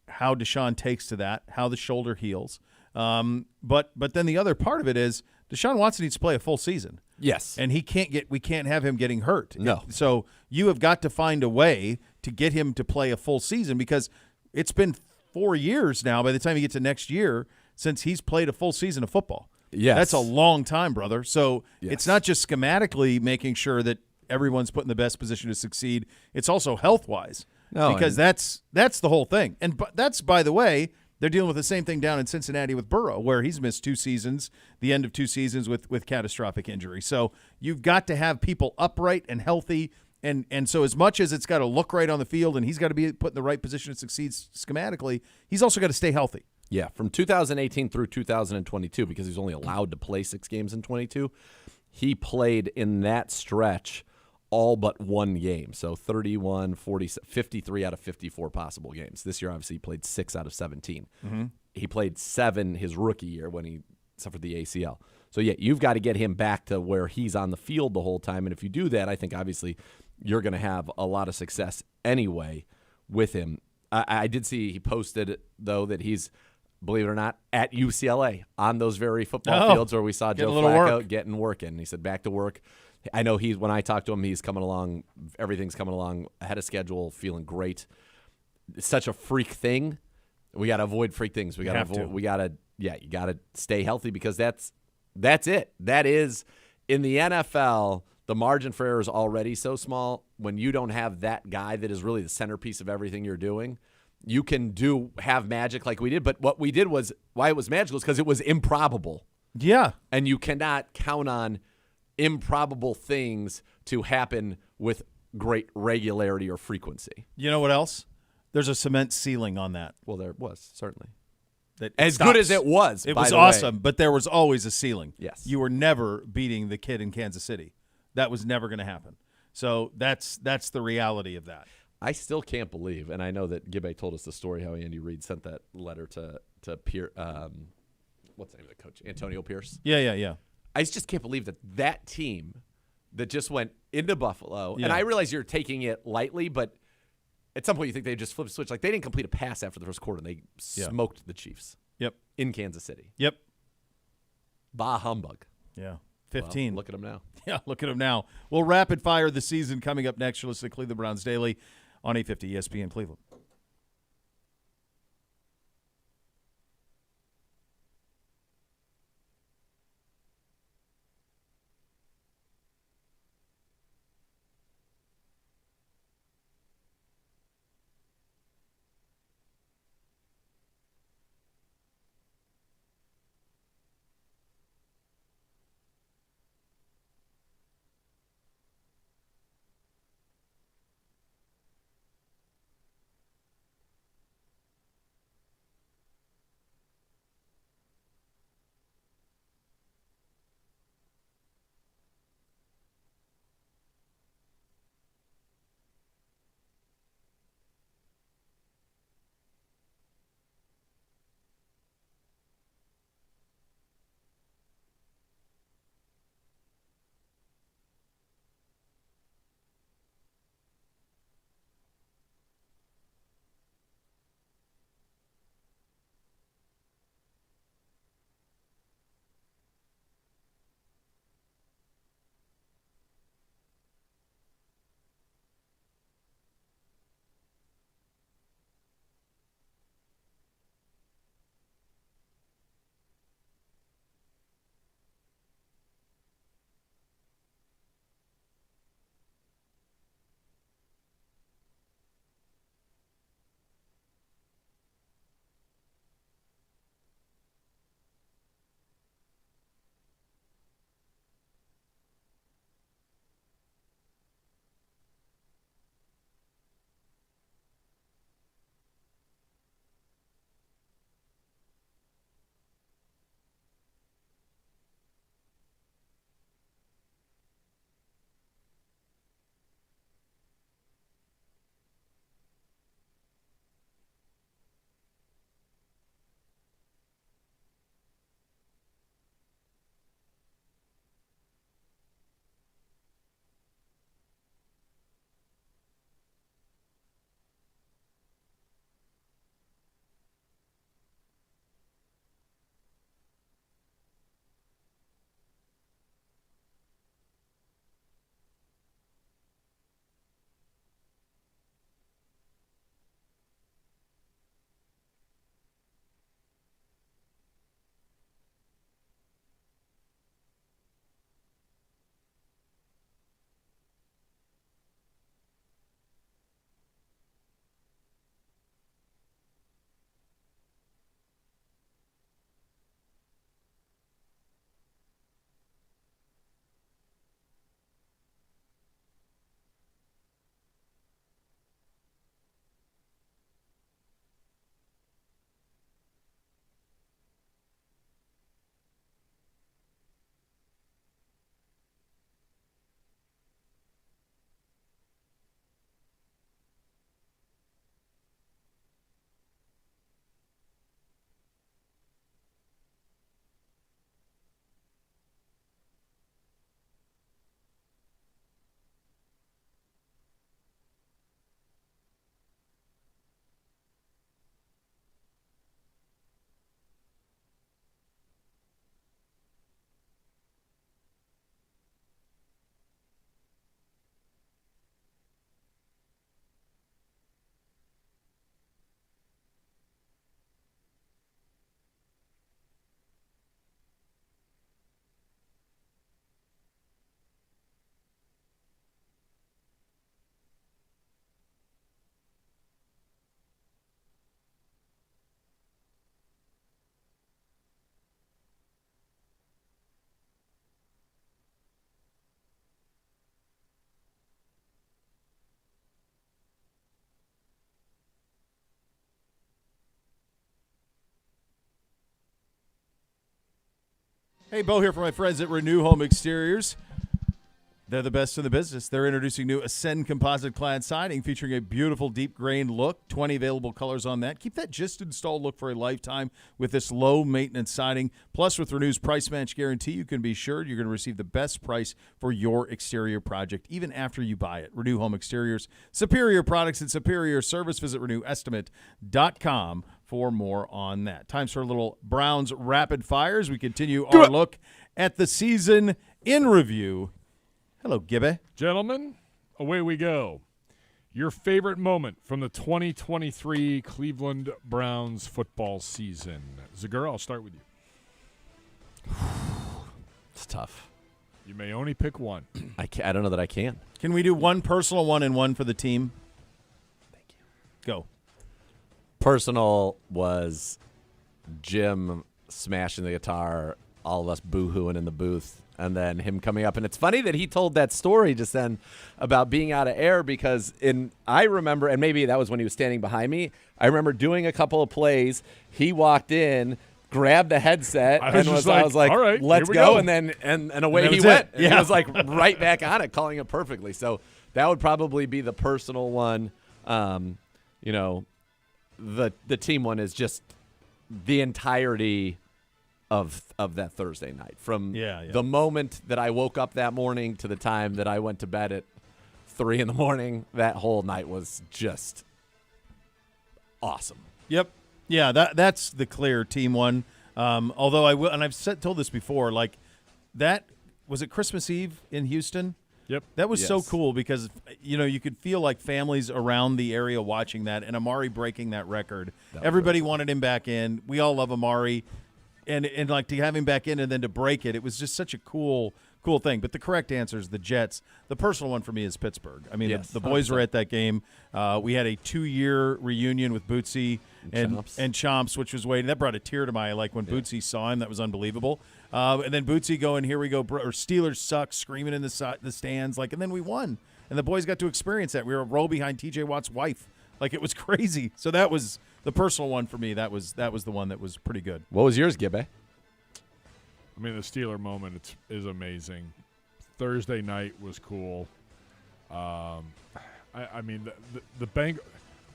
how Deshaun takes to that, how the shoulder heals. But then the other part of it is Deshaun Watson needs to play a full season. Yes. And we can't have him getting hurt. No. So you have got to find a way to get him to play a full season because it's been 4 years now by the time you get to next year since he's played a full season of football. Yes. That's a long time, brother. So it's not just schematically making sure that everyone's put in the best position to succeed. It's also health-wise. No, because that's the whole thing. And that's, by the way, they're dealing with the same thing down in Cincinnati with Burrow, where he's missed 2 seasons, the end of 2 seasons with catastrophic injury. So you've got to have people upright and healthy. And so as much as it's got to look right on the field and he's got to be put in the right position to succeed schematically, he's also got to stay healthy. Yeah, from 2018 through 2022, because he's only allowed to play 6 games in 22, he played in that stretch all but 1 game. So 31, 40, 53 out of 54 possible games. This year, obviously, he played 6 out of 17. He played 7 his rookie year when he suffered the ACL. So, yeah, you've got to get him back to where he's on the field the whole time. And if you do that, I think, obviously, you're going to have a lot of success anyway with him. I did see he posted, though, that he's, believe it or not, at UCLA on those very football fields where we saw Joe Flacco getting work in. He said back to work. I know when I talked to him, he's coming along. Everything's coming along ahead of schedule, feeling great. It's such a freak thing. We got to avoid freak things. You got to stay healthy because that's it. That is, in the NFL, the margin for error is already so small. When you don't have that guy that is really the centerpiece of everything you're doing, you can have magic like we did. But what we did was, why it was magical is because it was improbable. Yeah. And you cannot count on improbable things to happen with great regularity or frequency. You know what else? There's a cement ceiling on that. Well, there was, certainly. As good as it was. It was awesome, but there was always a ceiling. Yes. You were never beating the kid in Kansas City. That was never going to happen. So that's the reality of that. I still can't believe, and I know that Gibbe told us the story how Andy Reid sent that letter to Pierce, what's the name of the coach? Antonio Pierce. Yeah. I just can't believe that team that just went into Buffalo, and I realize you're taking it lightly, but at some point you think they just flipped a switch. Like, they didn't complete a pass after the first quarter, and they smoked the Chiefs. Yep. In Kansas City. Yep. Bah humbug. Yeah. 15. Well, look at them now. Yeah, look at them now. We'll rapid fire the season coming up next. You're listening to Cleveland Browns Daily on 850 ESPN Cleveland. Hey, Bo here for my friends at Renew Home Exteriors. They're the best in the business. They're introducing new Ascend composite clad siding featuring a beautiful deep grain look, 20 available colors on that. Keep that just installed look for a lifetime with this low maintenance siding. Plus, with Renew's price match guarantee, you can be sure you're going to receive the best price for your exterior project even after you buy it. Renew Home Exteriors, superior products and superior service. Visit renewestimate.com for more on that. Time for a little Browns rapid fires. We continue our look at the season in review. Hello, Gibby. Gentlemen, away we go. Your favorite moment from the 2023 Cleveland Browns football season. Zagura, I'll start with you. It's tough. You may only pick one. I don't know that I can. Can we do one personal one and one for the team? Thank you. Go. Personal was Jim smashing the guitar, all of us boo-hooing in the booth, and then him coming up. And it's funny that he told that story just then about being out of air because I remember, and maybe that was when he was standing behind me, I remember doing a couple of plays. He walked in, grabbed the headset, I was like, all right, let's here we go. And then and away And he that was went. it. And he was like right back on it, calling it perfectly. So that would probably be the personal one. The team one is just the entirety of that Thursday night. From the moment that I woke up that morning to the time that I went to bed at 3 a.m, that whole night was just awesome. Yep. Yeah, that's the clear team one. Although I will, and I've told this before, like that was it Christmas Eve in Houston? Yep. That was so Yes. cool because you could feel like families around the area watching that, and Amari breaking that record. Everybody wanted him back in. We all love Amari, and like to have him back in and then to break it, it was just such a cool thing. But the correct answer is the Jets. The personal one for me is Pittsburgh. I mean, Yes, the boys 100%. were at that game. We had a 2-year reunion with Bootsy and Chomps, which was waiting. That brought a tear to my eye. Like when Bootsy saw him, that was unbelievable. And then Bootsy going, here we go, or Steelers suck, screaming in the stands. Like, and then we won. And the boys got to experience that. We were a row behind T.J. Watt's wife. Like, it was crazy. So that was the personal one for me. That was the one that was pretty good. What was yours, Gibby? I mean, the Steeler moment is amazing. Thursday night was cool. I mean,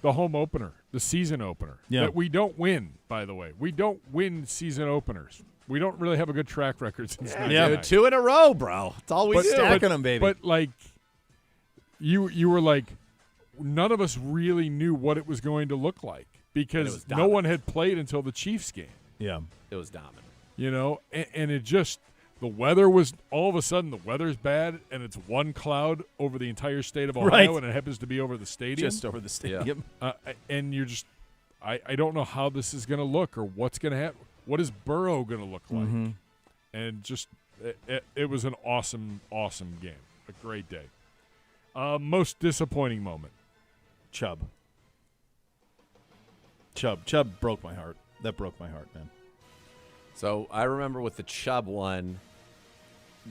the home opener, the season opener. Yeah. That we don't win, by the way. We don't win season openers. We don't really have a good track record since 1999. 2 in a row, bro. That's all we do. Stacking them, baby. But like, you were like, none of us really knew what it was going to look like because no one had played until the Chiefs game. Yeah. It was dominant. And it just the weather was all of a sudden the weather's bad and it's one cloud over the entire state of Ohio Right. and it happens to be over the stadium. Just over the stadium. And you're just I don't know how this is going to look or what's going to happen. What is Burrow going to look like? Mm-hmm. And just it was an awesome game, a great day. Most disappointing moment. Chubb broke my heart. That broke my heart, man. So I remember with the Chubb one,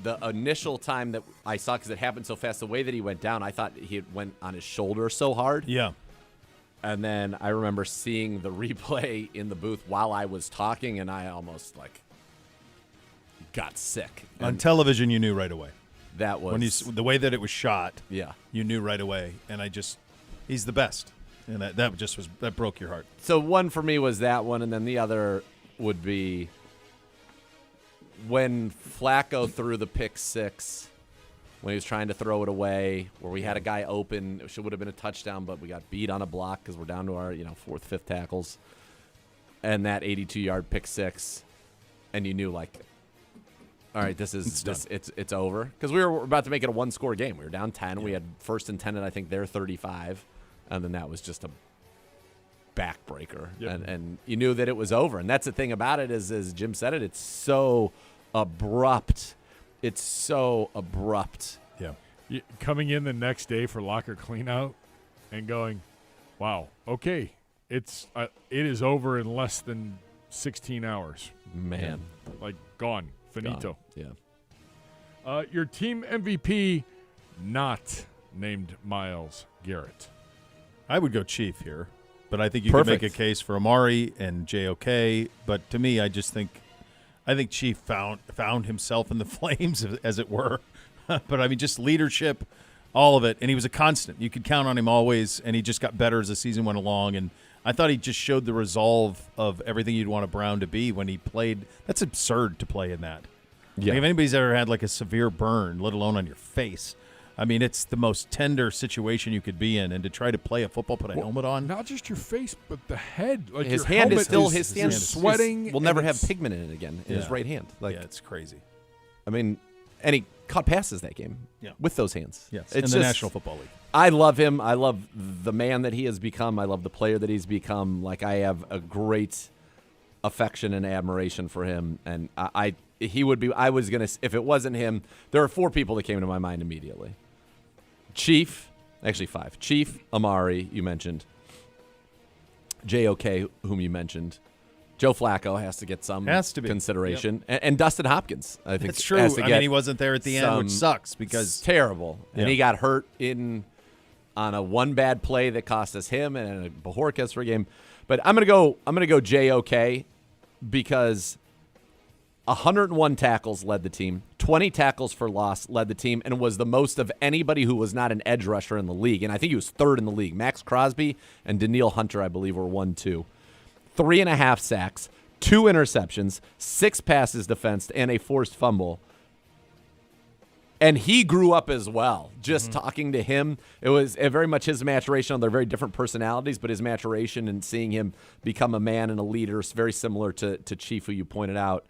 the initial time that I saw, because it happened so fast, the way that he went down, I thought he went on his shoulder so hard. Yeah. And then I remember seeing the replay in the booth while I was talking, and I almost, got sick. On And television, you knew right away. that was... When the way that it was shot, yeah. you knew right away. And he's the best. And that broke your heart. So one for me was that one, and then the other would be when Flacco threw the pick six when he was trying to throw it away, where we had a guy open. It would have been a touchdown, but we got beat on a block because we're down to our fourth, fifth tackles. And that 82-yard pick six, and you knew, all right, it's over. Because we were about to make it a one-score game. We were down 10. Yeah. We had 1st and 10 at, I think, their 35. And then that was just a backbreaker. Yep. And you knew that it was over. And that's the thing about it is, as Jim said it, it's so abrupt. It's so abrupt. Yeah. Coming in the next day for locker cleanout and going, wow, okay, it is over in less than 16 hours. Man. Gone. Finito. Gone. Yeah. Your team MVP not named Myles Garrett. I would go Chief here, but I think you could make a case for Amari and JOK. But to me, I just think I think Chief found himself in the flames, as it were. But, I mean, just leadership, all of it. And he was a constant. You could count on him always, and he just got better as the season went along. And I thought he just showed the resolve of everything you'd want a Brown to be when he played. That's absurd to play in that. Yeah. Like if anybody's ever had like a severe burn, let alone on your face, I mean, it's the most tender situation you could be in, and to try to play a football, put a helmet on. Not just your face, but the head. Like His your hand is helmet still his hand is sweating. Will never and have it's- pigment in it again in his right hand. Like, Yeah, it's crazy. I mean, and he caught passes that game with those hands. Yes, It's in the just- National Football League. I love him. I love the man that he has become. I love the player that he's become. Like, I have a great affection and admiration for him. And he would be. I was gonna. If it wasn't him, there are 4 people that came to my mind immediately. Chief, actually 5. Chief, Amari, you mentioned. JOK, whom you mentioned. Joe Flacco has to get some consideration. And Dustin Hopkins, I think. It's true. has to I get mean, he wasn't there at the end, which some- sucks It's because terrible. And Yeah. he got hurt on a one bad play that cost us him and a Bajorquez for a game. But I'm gonna go JOK because 101 tackles led the team, 20 tackles for loss led the team, and was the most of anybody who was not an edge rusher in the league. And I think he was 3rd in the league. Max Crosby and Daniil Hunter, I believe, were 1-2. 3.5 sacks, 2 interceptions, 6 passes defensed, and a forced fumble. And he grew up as well. Just talking to him, it was very much his maturation. They're very different personalities, but his maturation and seeing him become a man and a leader is very similar to Chief, who you pointed out.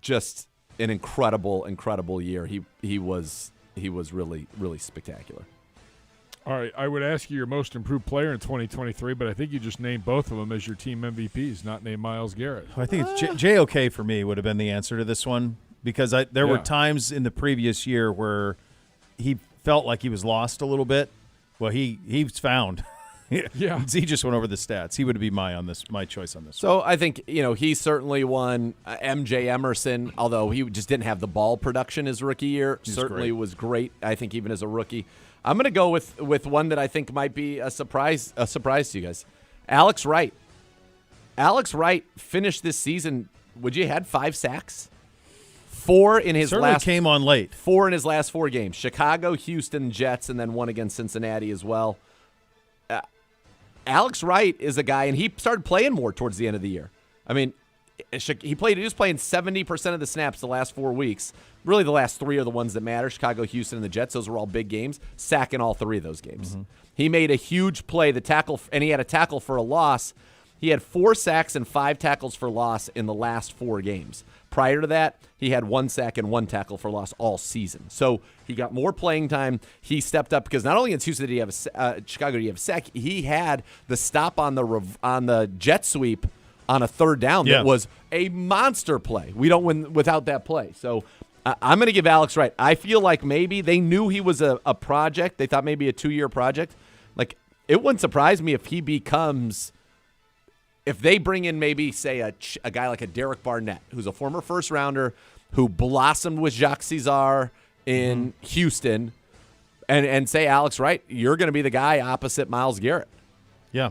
Just an incredible year. He was really, really spectacular. All right, I would ask you your most improved player in 2023, but I think you just named both of them as your team MVPs, not named Myles Garrett. I think it's JOK for me would have been the answer to this one because there were times in the previous year where he felt like he was lost a little bit. Well, he's found. Yeah. Z just went over the stats. He would be my choice on this. So I think, he certainly won. MJ Emerson, although he just didn't have the ball production his rookie year, certainly was great, I think, even as a rookie. I'm going to go with one that I think might be a surprise to you guys. Alex Wright. Alex Wright finished this season, would you had 5 sacks? 4 in his Certainly last came on late. 4 in his last 4 games. Chicago, Houston, Jets, and then 1 against Cincinnati as well. Alex Wright is a guy, and he started playing more towards the end of the year. I mean, he was playing 70% of the snaps the last 4 weeks. Really, the last 3 are the ones that matter. Chicago, Houston, and the Jets. Those were all big games. Sacking all 3 of those games. He made a huge play. And he had a tackle for a loss. He had 4 sacks and 5 tackles for loss in the last 4 games. Prior to that, he had 1 sack and 1 tackle for loss all season. So he got more playing time. He stepped up because not only against Houston did he have Chicago did he have a sack, he had the stop on the jet sweep on a 3rd down that was a monster play. We don't win without that play. So I'm going to give Alex Wright. I feel like maybe they knew he was a project. They thought maybe a 2-year project. Like, it wouldn't surprise me if he becomes – if they bring in maybe, say, a guy like a Derek Barnett, who's a former first-rounder who blossomed with Jacques Caesar in Houston, and say, Alex Wright, you're going to be the guy opposite Myles Garrett. Yeah.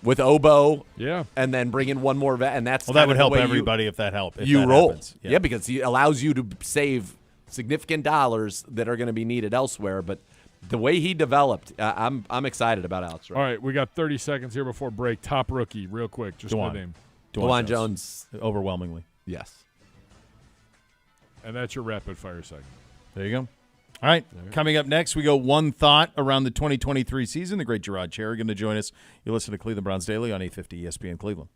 With Obo, Yeah. and then bring in one more vet, and that's That would help the way everybody if that helped. you roll. Happens. Yeah, because he allows you to save significant dollars that are going to be needed elsewhere. But the way he developed, I'm excited about Alex Wright. All right, we got 30 seconds here before break. Top rookie, real quick, just the name. DeJuan Jones. Overwhelmingly. Yes. And that's your rapid fire segment. There you go. All right, coming up next, we go one thought around the 2023 season. The great Gerard Cherry going to join us. You listen to Cleveland Browns Daily on 850 ESPN Cleveland.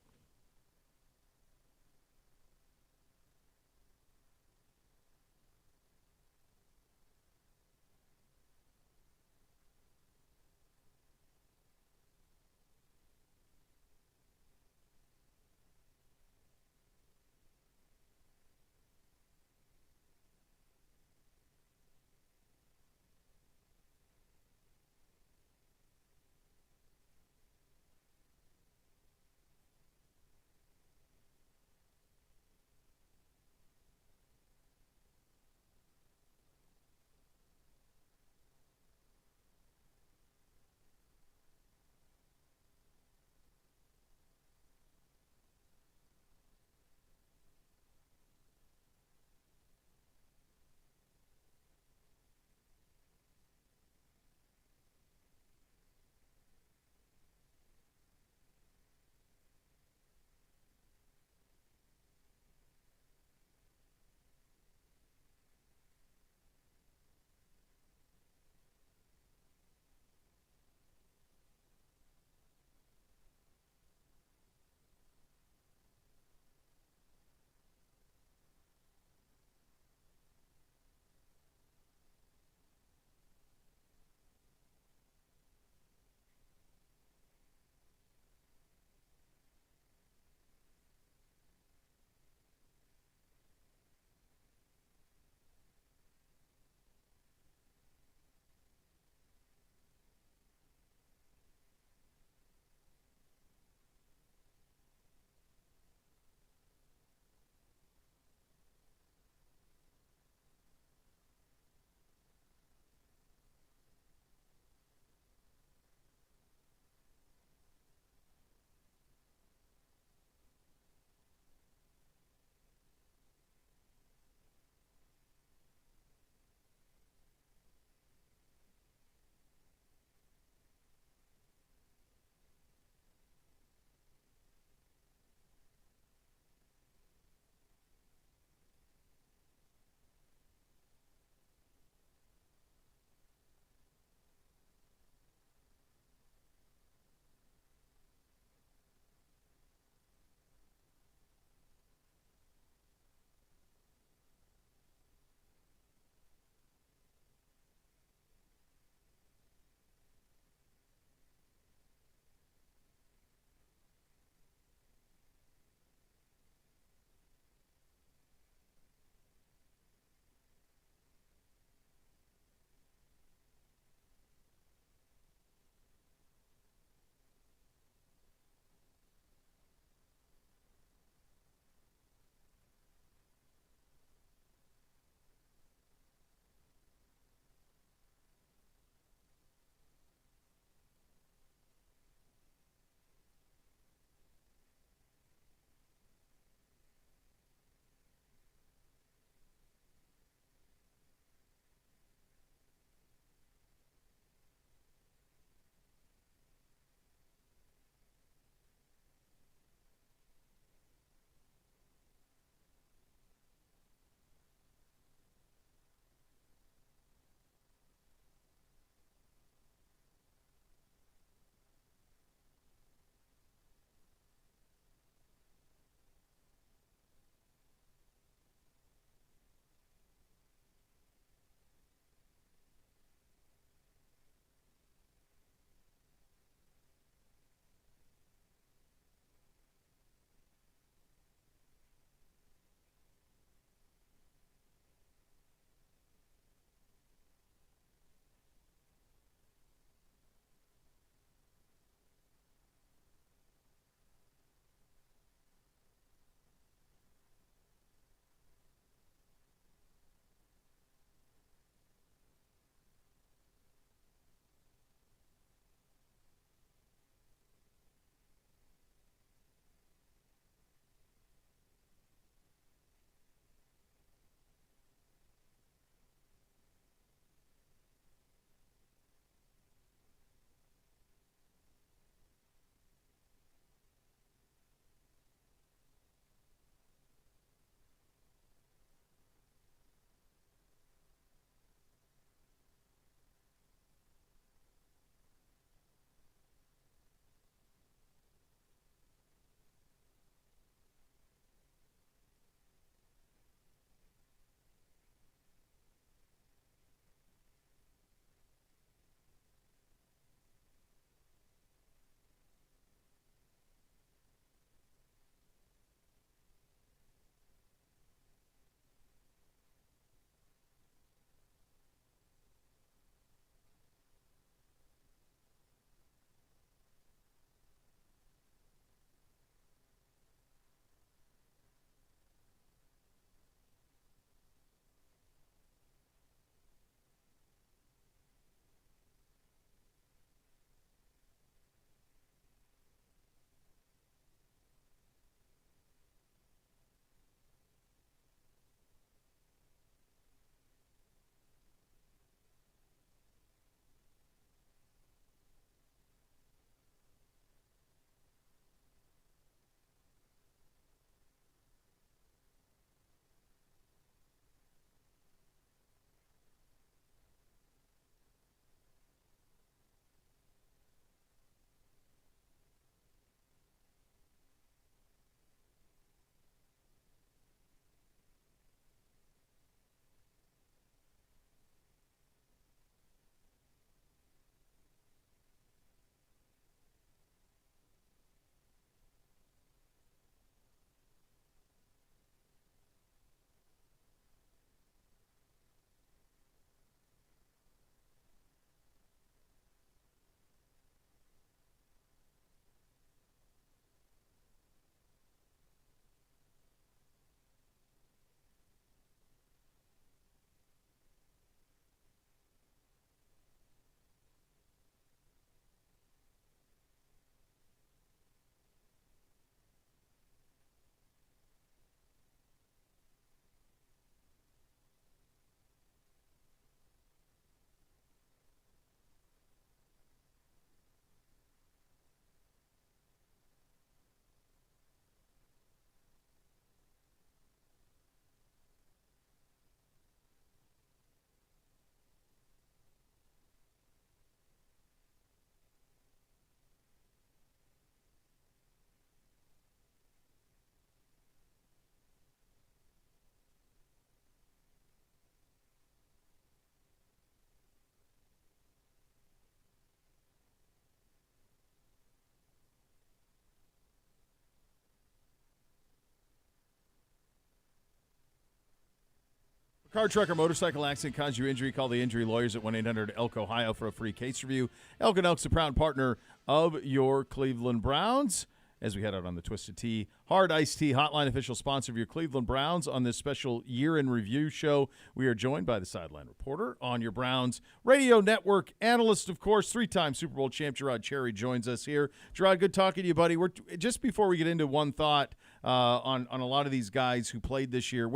Car, truck, or motorcycle accident caused you injury, call the injury lawyers at 1-800-ELK-OHIO for a free case review. Elk & Elk's a proud partner of your Cleveland Browns. As we head out on the Twisted Tea, Hard Iced Tea Hotline, official sponsor of your Cleveland Browns. On this special year in review show, we are joined by the Sideline reporter on your Browns radio network, analyst, of course, 3-time Super Bowl champ Gerard Cherry joins us here. Gerard, good talking to you, buddy. We're just before we get into one thought on a lot of these guys who played this year.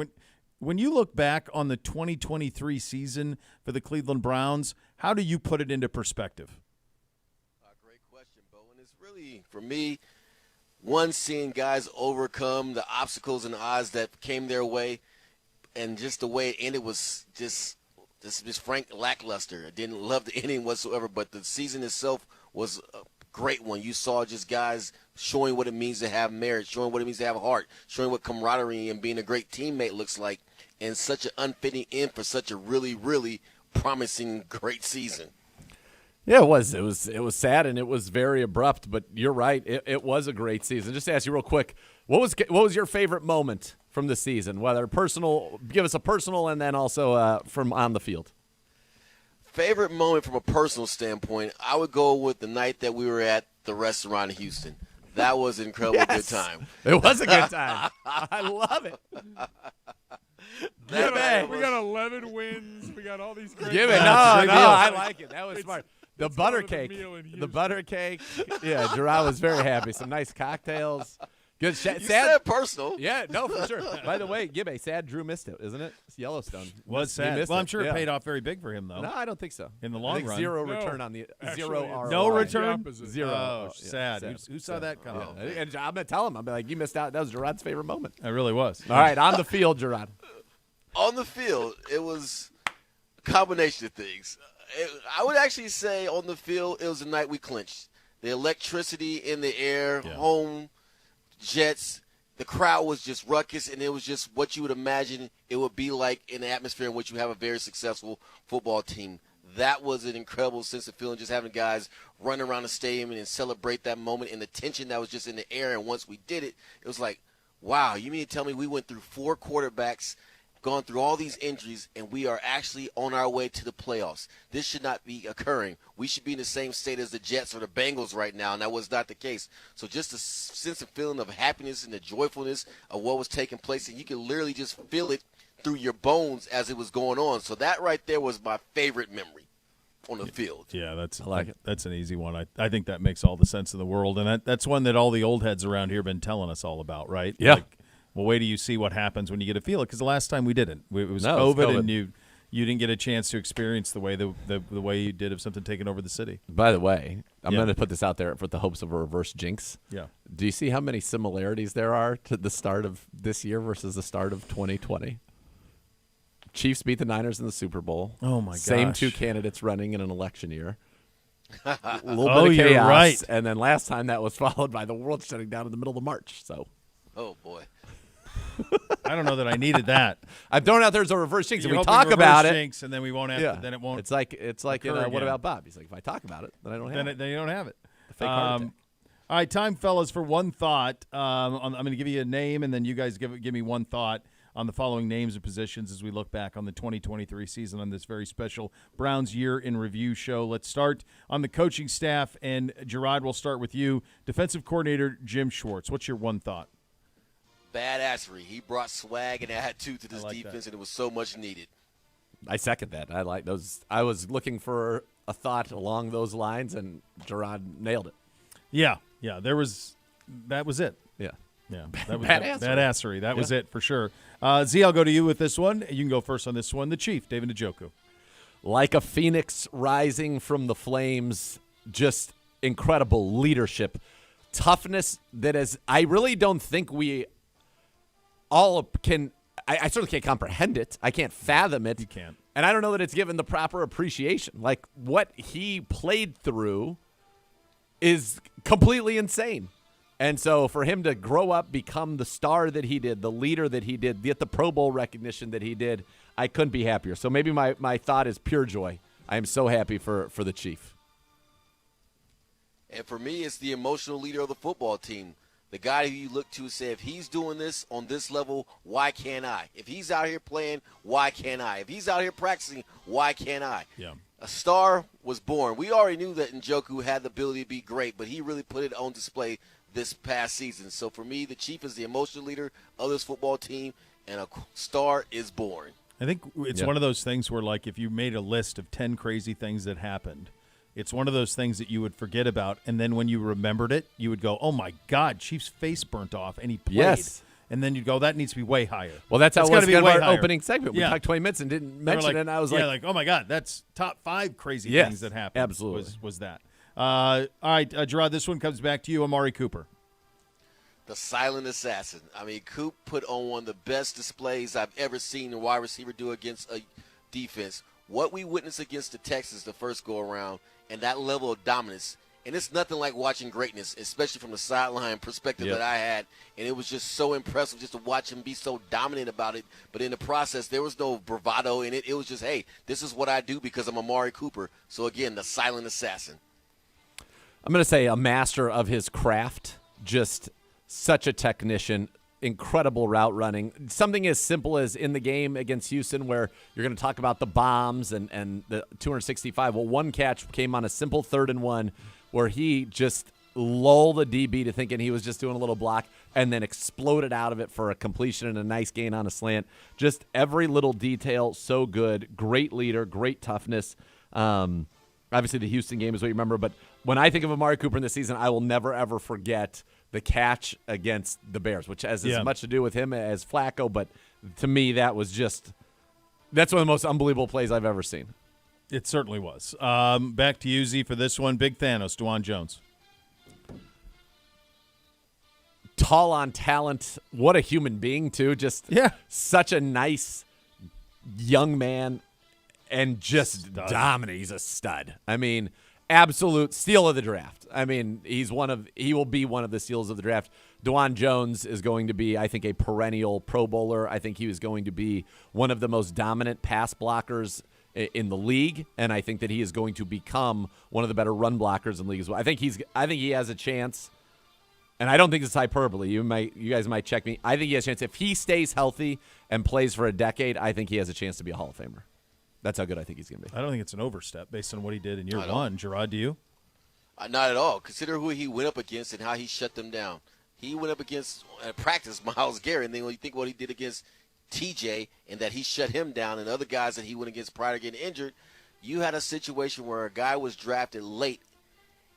When you look back on the 2023 season for the Cleveland Browns, how do you put it into perspective? Great question, Bo. And it's really, for me, one, seeing guys overcome the obstacles and odds that came their way, and just the way it ended was just frank lackluster. I didn't love the ending whatsoever, but the season itself was a great one. You saw just guys showing what it means to have merit, showing what it means to have heart, showing what camaraderie and being a great teammate looks like, and such an unfitting end for such a really, really promising, great season. Yeah, it was. It was sad and it was very abrupt. But you're right. It was a great season. Just to ask you real quick, what was your favorite moment from the season? Whether personal, give us a personal, and then also from on the field. Favorite moment from a personal standpoint, I would go with the night that we were at the restaurant in Houston. That was an incredible good time. It was a good time. I love it. We got 11 wins. We got all these great Give it. No, I like it. That was smart. The butter cake. Yeah, Gerard was very happy. Some nice cocktails. Good. You said personal. Yeah, no, for sure. By the way, Gibbe, sad Drew missed it, isn't it? It's Yellowstone. Was sad. Well, I'm sure it paid off very big for him, though. No, I don't think so. In the long run. Zero No, return on the actually, zero ROI. No return? Zero. Oh, sad. Who saw that coming? And I'm going to tell him. I'm like, you missed out. That was Gerard's favorite moment. It really was. All right, on the field, Gerard. On the field, it was a combination of things. I would actually say on the field, it was the night we clinched. The electricity in the air, home, Jets, the crowd was just ruckus, and it was just what you would imagine it would be like in the atmosphere in which you have a very successful football team. That was an incredible sense of feeling, just having guys run around the stadium and celebrate that moment and the tension that was just in the air. And once we did it, it was like, wow, you mean to tell me we went through 4 quarterbacks, gone through all these injuries, and we are actually on our way to the playoffs. This should not be occurring. We should be in the same state as the Jets or the Bengals right now, and that was not the case. So just a sense of feeling of happiness and the joyfulness of what was taking place, and you could literally just feel it through your bones as it was going on. So that right there was my favorite memory on the field. Yeah, I like it. That's an easy one. I think that makes all the sense in the world, and that's one that all the old heads around here have been telling us all about, right? Yeah. Well, wait till you see what happens when you get to feel it, because the last time we didn't. It was No, it was COVID, and COVID. you didn't get a chance to experience the way the way you did of something taking over the city. By the way, I'm Yeah. going to put this out there for the hopes of a reverse jinx. Yeah. Do you see how many similarities there are to the start of this year versus the start of 2020? Chiefs beat the Niners in the Super Bowl. Oh, my Same gosh. 2 candidates running in an election year. A little Oh, bit of you're chaos. right. And then last time that was followed by the world shutting down in the middle of March. So Oh, boy. I don't know that I needed that. I'm throwing out there as a reverse jinx. If You're we hoping talk reverse about it, jinx, and then we won't have to, then it won't. It's like in occur What again. About Bob? He's like, if I talk about it, then I don't have then it. then you don't have it. The fake heart attack. All right, time, fellas, for one thought. I'm going to give you a name, and then you guys give me one thought on the following names and positions as we look back on the 2023 season on this very special Browns Year in Review show. Let's start on the coaching staff, and Gerard, we'll start with you. Defensive coordinator Jim Schwartz. What's your one thought? Badassery. He brought swag and attitude to this defense, and it was so much needed. I second that. I like those. I was looking for a thought along those lines, and Gerard nailed it. Yeah. That was it. Yeah. Yeah, that was Badassery. badassery. That was it for sure. Z, I'll go to you with this one. You can go first on this one. The Chief, David Njoku. Like a phoenix rising from the flames, just incredible leadership, toughness that is, I really don't think we all can, I certainly can't comprehend it. I can't fathom it. You can't. And I don't know that it's given the proper appreciation. Like what he played through is completely insane. And so for him to grow up, become the star that he did, the leader that he did, get the Pro Bowl recognition that he did, I couldn't be happier. So maybe my thought is pure joy. I am so happy for the Chief. And for me, it's the emotional leader of the football team. The guy who you look to say, if he's doing this on this level, why can't I? If he's out here playing, why can't I? If he's out here practicing, why can't I? Yeah. A star was born. We already knew that Njoku had the ability to be great, but he really put it on display this past season. So for me, the Chief is the emotional leader of this football team, and a star is born. I think it's one of those things where, like, if you made a list of 10 crazy things that happened, it's one of those things that you would forget about, and then when you remembered it, you would go, oh, my God, Chief's face burnt off, and he played. Yes. And then you'd go, that needs to be way higher. Well, that's how it was kind of our opening segment. We Yeah. talked 20 minutes and didn't mention it, and I was like, oh, my God, that's top 5 crazy Yes, things that happened. absolutely. Was that. All right, Gerard, this one comes back to you, Amari Cooper. The silent assassin. I mean, Coop put on one of the best displays I've ever seen a wide receiver do against a defense. What we witnessed against the Texans the first go-around and that level of dominance, and it's nothing like watching greatness, especially from the sideline perspective that I had, and it was just so impressive just to watch him be so dominant about it. But in the process, there was no bravado in it. It was just, hey, this is what I do because I'm Amari Cooper. So, again, the silent assassin. I'm going to say a master of his craft, just such a technician, incredible route running. Something as simple as in the game against Houston where you're going to talk about the bombs and the 265. Well, one catch came on a simple 3rd and 1 where he just lulled the DB to thinking he was just doing a little block and then exploded out of it for a completion and a nice gain on a slant. Just every little detail, so good. Great leader, great toughness. Obviously, the Houston game is what you remember, but when I think of Amari Cooper in this season, I will never, ever forget the catch against the Bears, which has as much to do with him as Flacco, but to me, that's one of the most unbelievable plays I've ever seen. It certainly was. Back to you, Z, for this one. Big Thanos, DeJuan Jones. Tall on talent. What a human being, too. Just such a nice young man and just dominant. He's a stud. I mean, absolute steal of the draft. I mean, he will be one of the steals of the draft. DeJuan Jones is going to be, I think, a perennial Pro Bowler. I think he was going to be one of the most dominant pass blockers in the league, and I think that he is going to become one of the better run blockers in the league as well. I think he has a chance, and I don't think it's hyperbole. You guys might check me. I think he has a chance. If he stays healthy and plays for a decade, I think he has a chance to be a Hall of Famer. That's how good I think he's going to be. I don't think it's an overstep based on what he did in year one. Gerard, do you? Not at all. Consider who he went up against and how he shut them down. He went up against, practice, Myles Garrett, and then when you think what he did against TJ and that he shut him down and other guys that he went against prior to getting injured, you had a situation where a guy was drafted late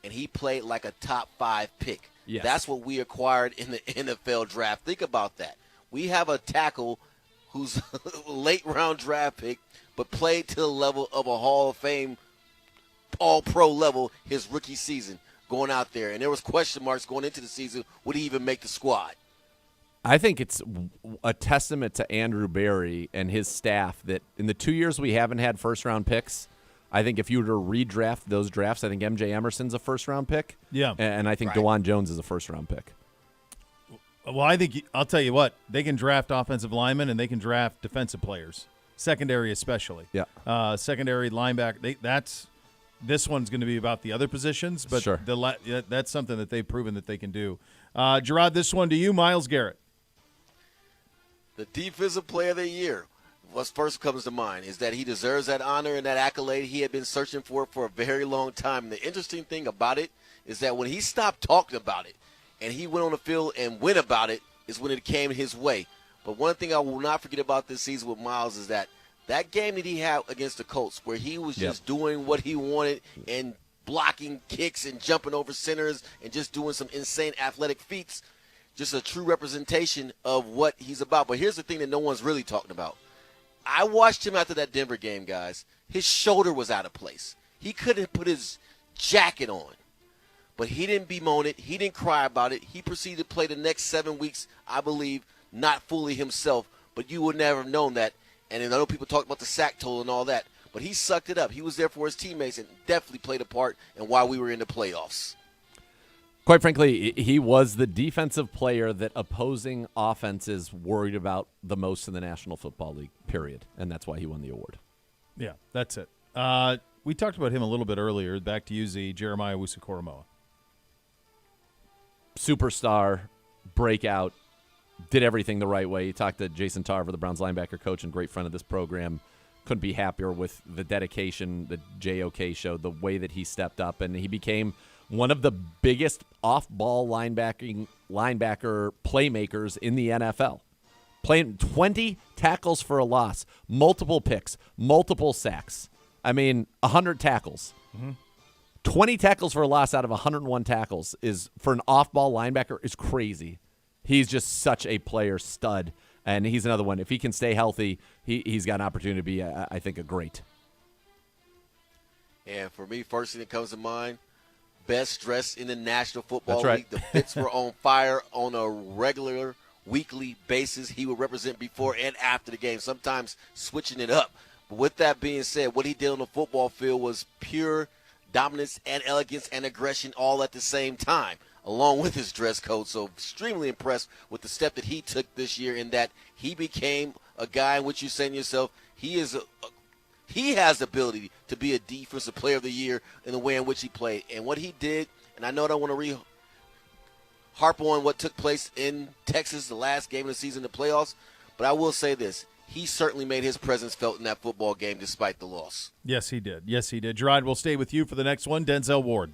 and he played like a top 5 pick. Yes. That's what we acquired in the NFL draft. Think about that. We have a tackle who's a late round draft pick but played to the level of a Hall of Fame, all-pro level his rookie season going out there. And there was question marks going into the season. Would he even make the squad? I think it's a testament to Andrew Berry and his staff that in the 2 years we haven't had first-round picks, I think if you were to redraft those drafts, I think M.J. Emerson's a first-round pick. Yeah. And I think DeJuan Jones is a first-round pick. Well, I think I'll tell you what, they can draft offensive linemen and they can draft defensive players, secondary especially. Yeah. Secondary linebacker. This one's going to be about the other positions, but sure. That's something that they've proven that they can do. Gerard, this one to you, Myles Garrett. The defensive player of the year. What first comes to mind is that he deserves that honor and that accolade. He had been searching for it for a very long time. And the interesting thing about it is that when he stopped talking about it and he went on the field and went about it is when it came his way. But one thing I will not forget about this season with Myles is that game that he had against the Colts where he was just doing what he wanted and blocking kicks and jumping over centers and just doing some insane athletic feats, just a true representation of what he's about. But here's the thing that no one's really talking about. I watched him after that Denver game, guys. His shoulder was out of place. He couldn't put his jacket on. But he didn't bemoan it. He didn't cry about it. He proceeded to play the next 7 weeks, I believe, not fully himself. But you would never have known that. And I know people talk about the sack total and all that. But he sucked it up. He was there for his teammates and definitely played a part in why we were in the playoffs. Quite frankly, he was the defensive player that opposing offenses worried about the most in the National Football League, period. And that's why he won the award. Yeah, that's it. We talked about him a little bit earlier. Back to you, Z, Jeremiah Owusu-Koramoah. Superstar, breakout, did everything the right way. You talked to Jason Tarver, the Browns linebacker coach and great friend of this program. Couldn't be happier with the dedication that JOK showed, the way that he stepped up, and he became one of the biggest off-ball linebacker playmakers in the NFL. Playing 20 tackles for a loss, multiple picks, multiple sacks. 100 tackles. 20 tackles for a loss out of 101 tackles is, for an off-ball linebacker, is crazy. He's just such a player stud, and he's another one. If he can stay healthy, he's got an opportunity to be, I think, a great. And for me, first thing that comes to mind, best dressed in the National Football That's League. right. The Fits were on fire on a regular weekly basis. He would represent before and after the game, sometimes switching it up. But with that being said, what he did on the football field was pure dominance and elegance and aggression all at the same time, along with his dress code. So extremely impressed with the step that he took this year, in that he became a guy in which you're saying to yourself, he has the ability to be a defensive player of the year in the way in which he played. And what he did, and I know I don't want to harp on what took place in Texas, the last game of the season, the playoffs, but I will say this. He certainly made his presence felt in that football game despite the loss. Yes, he did. Yes, he did. Gerard, we'll stay with you for the next one. Denzel Ward.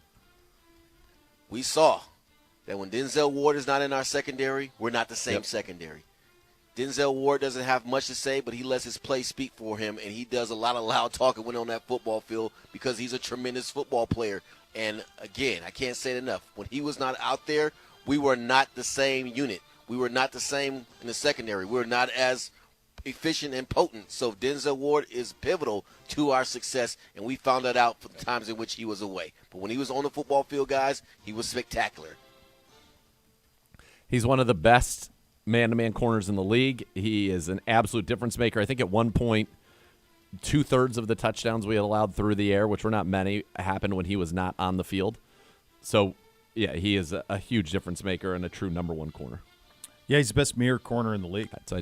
We saw that when Denzel Ward is not in our secondary, we're not the same secondary. Denzel Ward doesn't have much to say, but he lets his play speak for him, and he does a lot of loud talking when on that football field because he's a tremendous football player. And, again, I can't say it enough. When he was not out there, we were not the same unit. We were not the same in the secondary. We were not as efficient and potent. So Denzel Ward is pivotal to our success, and we found that out for the times in which he was away. But when he was on the football field, guys, he was spectacular. He's one of the best man-to-man corners in the league. He is an absolute difference maker. I think at one point, 2/3 of the touchdowns we had allowed through the air, which were not many, happened when he was not on the field. So, yeah, he is a huge difference maker and a true number one corner. Yeah, he's the best mirror corner in the league. So I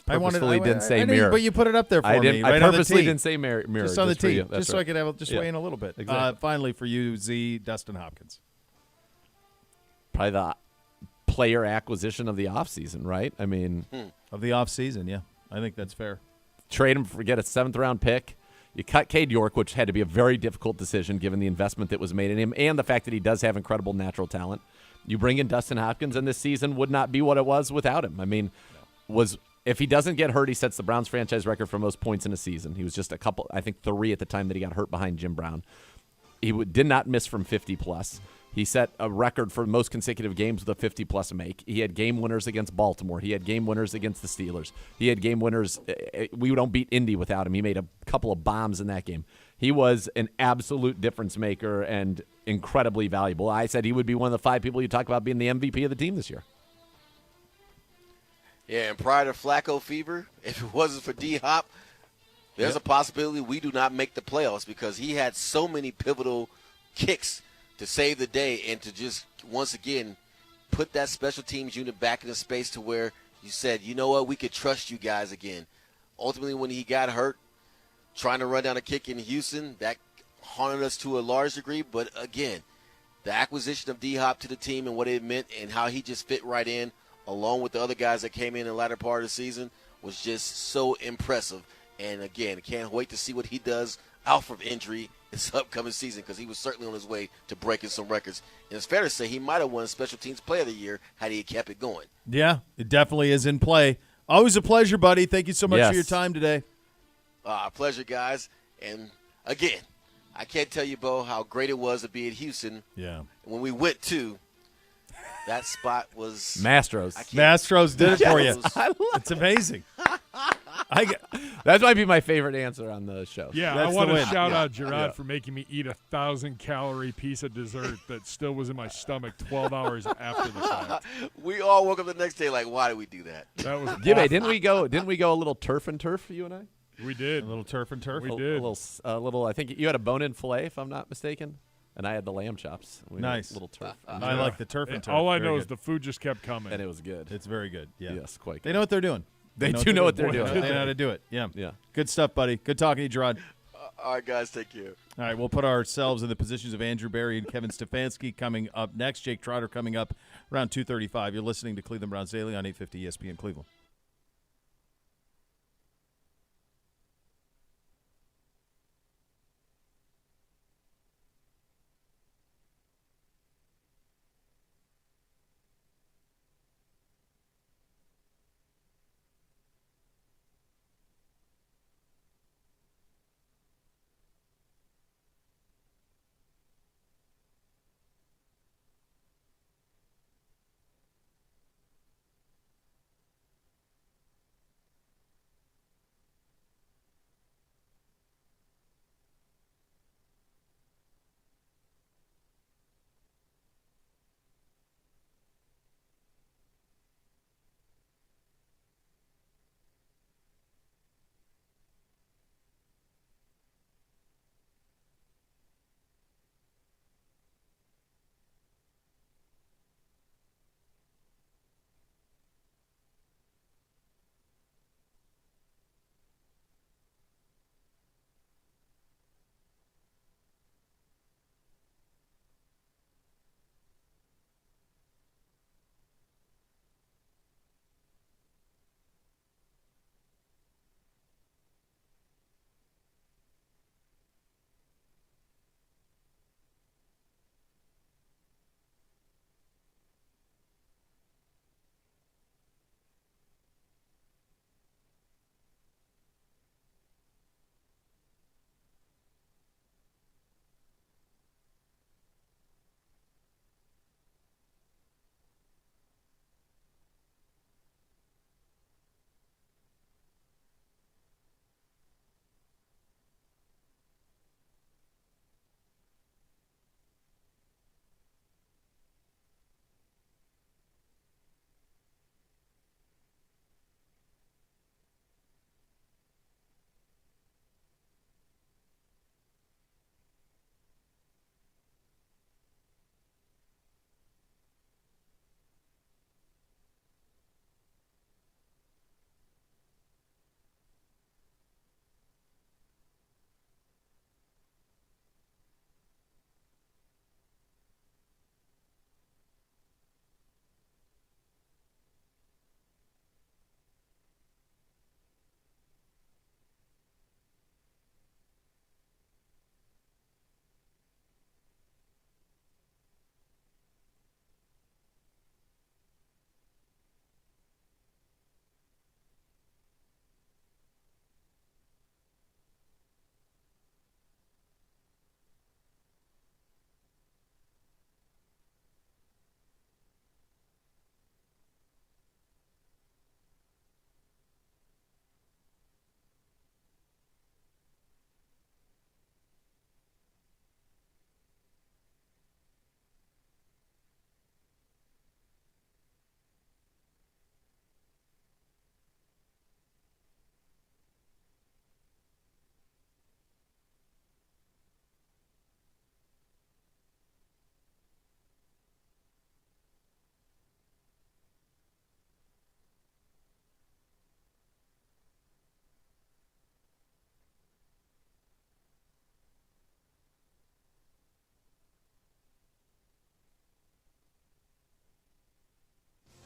purposefully didn't say mirror. But you put it up there for me. I Right on the purposely tee. didn't say mirror. Just on the for tee, you. That's just so I could have weigh in a little bit. Exactly. Finally, for you, Z, Dustin Hopkins. Probably the player acquisition of the offseason, right? Of the offseason, yeah. I think that's fair. Trade him for get a 7th-round pick. You cut Cade York, which had to be a very difficult decision given the investment that was made in him and the fact that he does have incredible natural talent. You bring in Dustin Hopkins, and this season would not be what it was without him. If he doesn't get hurt, he sets the Browns franchise record for most points in a season. He was just 3 at the time that he got hurt behind Jim Brown. He did not miss from 50-plus. He set a record for most consecutive games with a 50-plus make. He had game winners against Baltimore. He had game winners against the Steelers. He had game winners. We don't beat Indy without him. He made a couple of bombs in that game. He was an absolute difference maker and incredibly valuable. I said he would be one of the 5 people you talk about being the MVP of the team this year. Yeah, and prior to Flacco fever, if it wasn't for D-Hop, there's a possibility we do not make the playoffs because he had so many pivotal kicks to save the day and to just, once again, put that special teams unit back in a space to where you said, you know what, we could trust you guys again. Ultimately, when he got hurt, trying to run down a kick in Houston, that haunted us to a large degree. But, again, the acquisition of D-Hop to the team and what it meant and how he just fit right in, along with the other guys that came in the latter part of the season, was just so impressive. And, again, can't wait to see what he does out from injury this upcoming season because he was certainly on his way to breaking some records. And it's fair to say he might have won Special Teams Player of the Year had he kept it going. Yeah, it definitely is in play. Always a pleasure, buddy. Thank you so much for your time today. Pleasure, guys. And, again, I can't tell you, Bo, how great it was to be in Houston. Yeah. When we went to, that spot was – Mastros. Mastros did it for you. I It's amazing. That might be my favorite answer on the show. Yeah, That's I want the to win. shout out Gerard for making me eat 1,000-calorie piece of dessert that still was in my stomach 12 hours after the fact. We all woke up the next day like, why did we do that? That was Jimmy, awful. didn't we go a little turf and turf, you and I? We did. A little turf and turf. We A did. little. I think you had a bone-in fillet, if I'm not mistaken, and I had the lamb chops. We Nice. had a little turf. I like the turf and turf. All I Very know good. is the food just kept coming. And it was good. It's very good. Yeah. Yes, quite They good. know what they're doing. They do know what they're doing. They know how to do it. Yeah. Yeah. Good stuff, buddy. Good talking to you, Gerard. All right, guys, take care. All right, we'll put ourselves in the positions of Andrew Berry and Kevin Stefanski coming up next. Jake Trotter coming up around 2:35. You're listening to Cleveland Browns Daily on 850 ESPN Cleveland.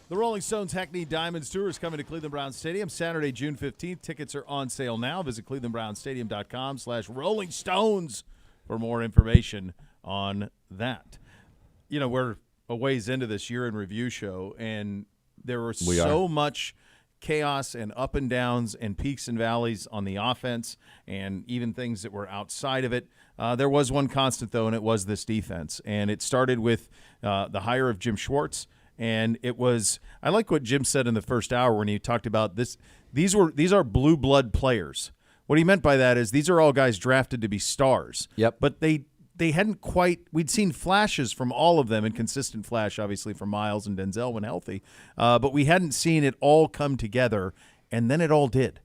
The Rolling Stones Hackney Diamonds Tour is coming to Cleveland Browns Stadium Saturday, June 15th. Tickets are on sale now. Visit clevelandbrownsstadium.com/Rolling Stones for more information on that. You know, we're a ways into this year in review show, and there was so much chaos and up and downs and peaks and valleys on the offense and even things that were outside of it. There was one constant, though, and it was this defense. And it started with the hire of Jim Schwartz. And it was – I like what Jim said in the first hour when he talked about this. These are blue blood players. What he meant by that is these are all guys drafted to be stars. Yep. But they hadn't quite – we'd seen flashes from all of them, and consistent flash, obviously, from Miles and Denzel when healthy. But we hadn't seen it all come together, and then it all did.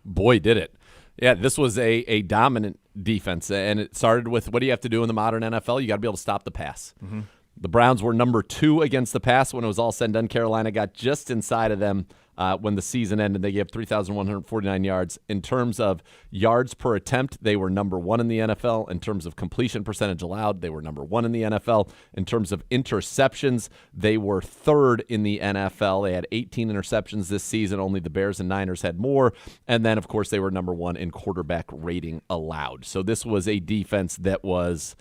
Boy, did it. Yeah, this was a dominant defense, and it started with what do you have to do in the modern NFL? You got to be able to stop the pass. Mm-hmm. The Browns were number 2 against the pass when it was all said and done. Carolina got just inside of them when the season ended. They gave 3,149 yards. In terms of yards per attempt, they were number 1 in the NFL. In terms of completion percentage allowed, they were number 1 in the NFL. In terms of interceptions, they were 3rd in the NFL. They had 18 interceptions this season. Only the Bears and Niners had more. And then, of course, they were number 1 in quarterback rating allowed. So this was a defense that was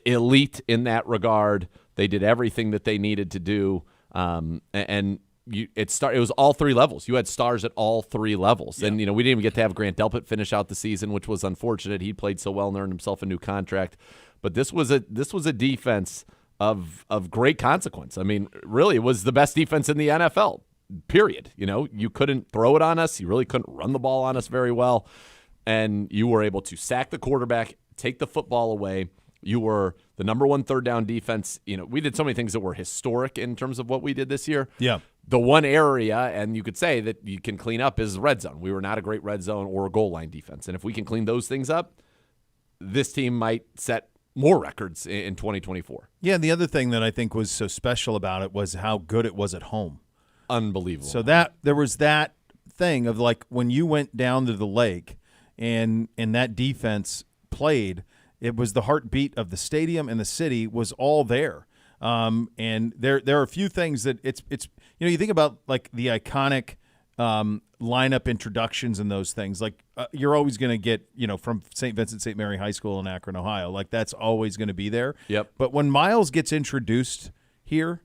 elite in that regard. They did everything that they needed to do, it was all 3 levels. You had stars at all 3 levels, and we didn't even get to have Grant Delpit finish out the season, which was unfortunate. He played so well and earned himself a new contract, but this was a defense of great consequence. I mean, really, it was the best defense in the NFL. Period. You couldn't throw it on us. You really couldn't run the ball on us very well, and you were able to sack the quarterback, take the football away. You were the number 1 third down defense. We did so many things that were historic in terms of what we did this year. Yeah. The one area, and you could say that you can clean up, is red zone. We were not a great red zone or goal line defense. And if we can clean those things up, this team might set more records in 2024. Yeah, and the other thing that I think was so special about it was how good it was at home. Unbelievable. So there was that thing of like when you went down to the lake and that defense played, it was the heartbeat of the stadium, and the city was all there. And there are a few things that it's you think about like the iconic lineup introductions and those things. Like you're always going to get from St. Vincent St. Mary High School in Akron, Ohio. Like that's always going to be there. Yep. But when Miles gets introduced here,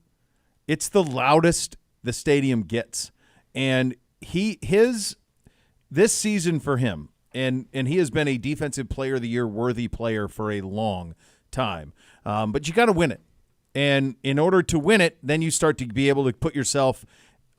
it's the loudest the stadium gets, and this season for him. And he has been a Defensive Player of the Year worthy player for a long time. But you got to win it. And in order to win it, then you start to be able to put yourself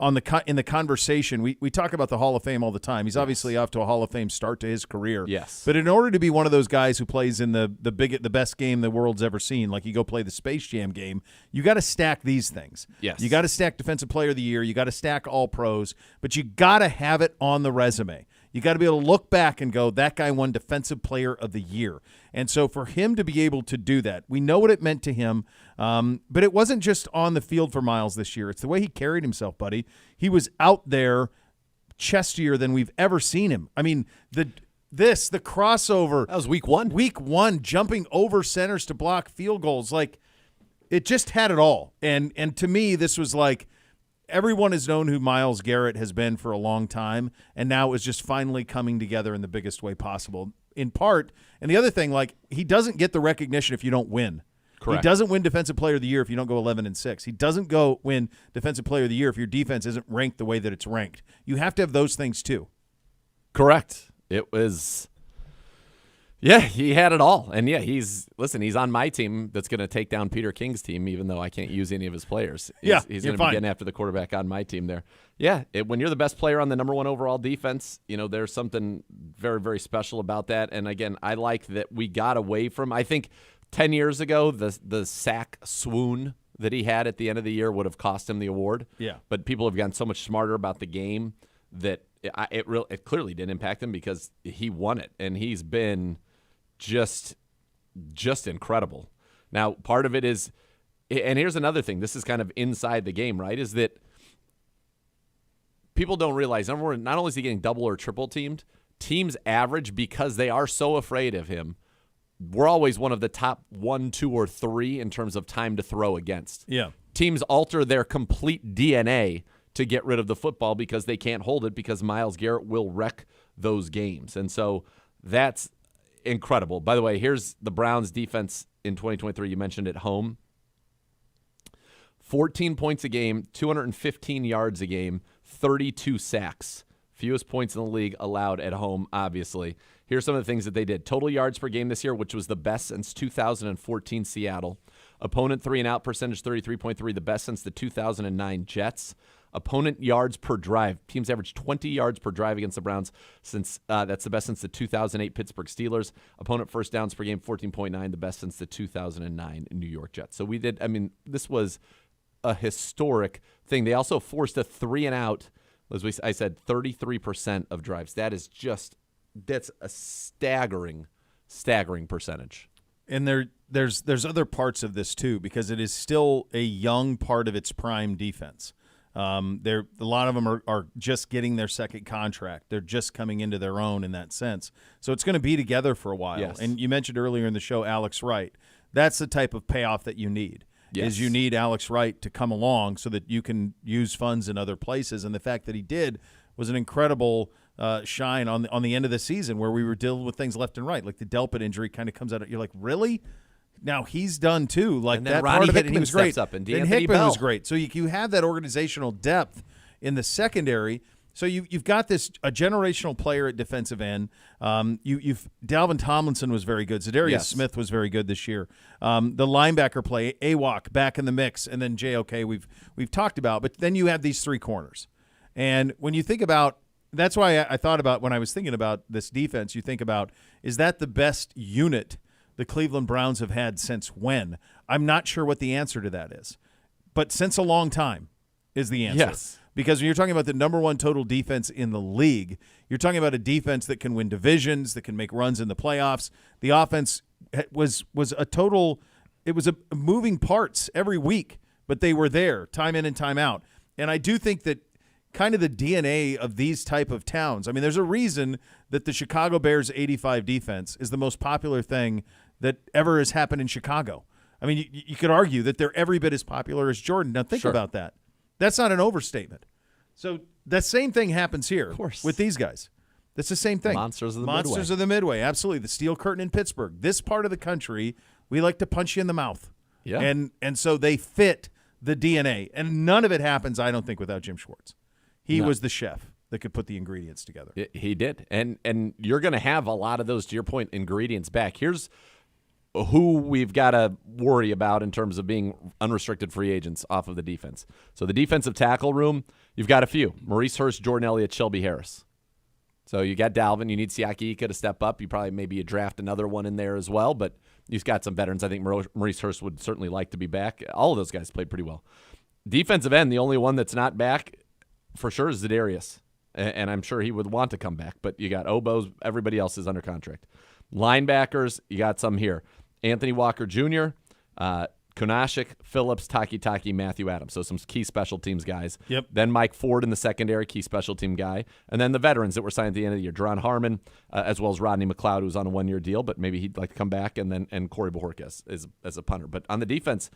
in the conversation. We talk about the Hall of Fame all the time. He's obviously off to a Hall of Fame start to his career. Yes. But in order to be one of those guys who plays in the best game the world's ever seen, like you go play the Space Jam game, you got to stack these things. Yes. You got to stack Defensive Player of the Year. You got to stack All Pros. But you got to have it on the resume. You got to be able to look back and go, that guy won Defensive Player of the Year. And so for him to be able to do that, we know what it meant to him. But it wasn't just on the field for Miles this year. It's the way he carried himself, buddy. He was out there chestier than we've ever seen him. I mean, the crossover. That was week 1. Week 1, jumping over centers to block field goals. Like, it just had it all. And to me, this was like, everyone has known who Myles Garrett has been for a long time, and now is just finally coming together in the biggest way possible. In part, and the other thing, like, he doesn't get the recognition if you don't win. Correct. He doesn't win Defensive Player of the Year if you don't go 11-6. He doesn't go win Defensive Player of the Year if your defense isn't ranked the way that it's ranked. You have to have those things too. Correct. It was. Yeah, he had it all. And yeah, he's on my team that's going to take down Peter King's team, even though I can't use any of his players. He's going to be getting after the quarterback on my team there. Yeah, when you're the best player on the number 1 overall defense, there's something very, very special about that. And again, I like that we got away from, I think 10 years ago, the sack swoon that he had at the end of the year would have cost him the award. Yeah. But people have gotten so much smarter about the game that it clearly didn't impact him because he won it. And he's been just incredible. Now, part of it is, and here's another thing, this is kind of inside the game, right, is that people don't realize, number one, not only is he getting double or triple teamed, teams average, because they are so afraid of him, we're always one of the top 1, 2, or 3 in terms of time to throw against. Yeah. Teams alter their complete DNA to get rid of the football because they can't hold it, because Myles Garrett will wreck those games. And so that's incredible. By the way, here's the Browns defense in 2023. You mentioned at home. 14 points a game, 215 yards a game, 32 sacks. Fewest points in the league allowed at home, obviously. Here's some of the things that they did. Total yards per game this year, which was the best since 2014 Seattle. Opponent 3-and-out percentage, 33.3, the best since the 2009 Jets. Opponent yards per drive. Teams averaged 20 yards per drive against the Browns. That's the best since the 2008 Pittsburgh Steelers. Opponent first downs per game, 14.9, the best since the 2009 New York Jets. So this was a historic thing. They also forced a 3-and-out, as I said, 33% of drives. That's a staggering percentage. And there's other parts of this too, because it is still a young part of its prime defense. A lot of them are just getting their second contract. They're just coming into their own in that sense. So it's going to be together for a while. Yes. And you mentioned earlier in the show Alex Wright. That's the type of payoff that you need. Yes. Is you need Alex Wright to come along so that you can use funds in other places. And the fact that he did was an incredible shine on the end of the season where we were dealing with things left and right. Like the Delpit injury kind of comes out. You're like, really? Now he's done too. Like and then that Ronnie part of it, Hickman he was great. steps up, and Hickman Bell was great. So you have that organizational depth in the secondary. So you've got a generational player at defensive end. Dalvin Tomlinson was very good. Zadarius Smith was very good this year. The linebacker play, Awok back in the mix, and then JOK we've talked about. But then you have these three corners, and when you think about, that's why I thought about when I was thinking about this defense. You think about, is that the best unit the Cleveland Browns have had since when? I'm not sure what the answer to that is, but since a long time is the answer. Yes. Because when you're talking about the number one total defense in the league, you're talking about a defense that can win divisions, that can make runs in the playoffs. The offense was a total – it was a moving parts every week, but they were there time in and time out. And I do think that kind of the DNA of these type of towns – I mean, there's a reason that the Chicago Bears 85 defense is the most popular thing that ever has happened in Chicago. I mean, you could argue that they're every bit as popular as Jordan. Now, think about that. That's not an overstatement. So that same thing happens here with these guys. That's the same thing. Monsters of the Midway. Monsters of the Midway, absolutely. The Steel Curtain in Pittsburgh. This part of the country, we like to punch you in the mouth. Yeah. And so they fit the DNA. And none of it happens, I don't think, without Jim Schwartz. He was the chef that could put the ingredients together. He did. And you're going to have a lot of those, to your point, ingredients back. Here's who we've got to worry about in terms of being unrestricted free agents off of the defense. So the defensive tackle room, you've got a few. Maurice Hurst, Jordan Elliott, Shelby Harris. So you got Dalvin. You need Siaki Ika to step up. You probably maybe draft another one in there as well, but you've got some veterans. I think Maurice Hurst would certainly like to be back. All of those guys played pretty well. Defensive end, the only one that's not back for sure is Zadarius, and I'm sure he would want to come back, but you got Oboes. Everybody else is under contract. Linebackers, you got some here. Anthony Walker Jr., Konashik, Phillips, Taki, Matthew Adams. So some key special teams guys. Yep. Then Mike Ford in the secondary, key special team guy. And then the veterans that were signed at the end of the year, Deron Harmon, as well as Rodney McLeod, who's on a one-year deal, but maybe he'd like to come back, and Corey Bojorquez as a punter. But on the defense,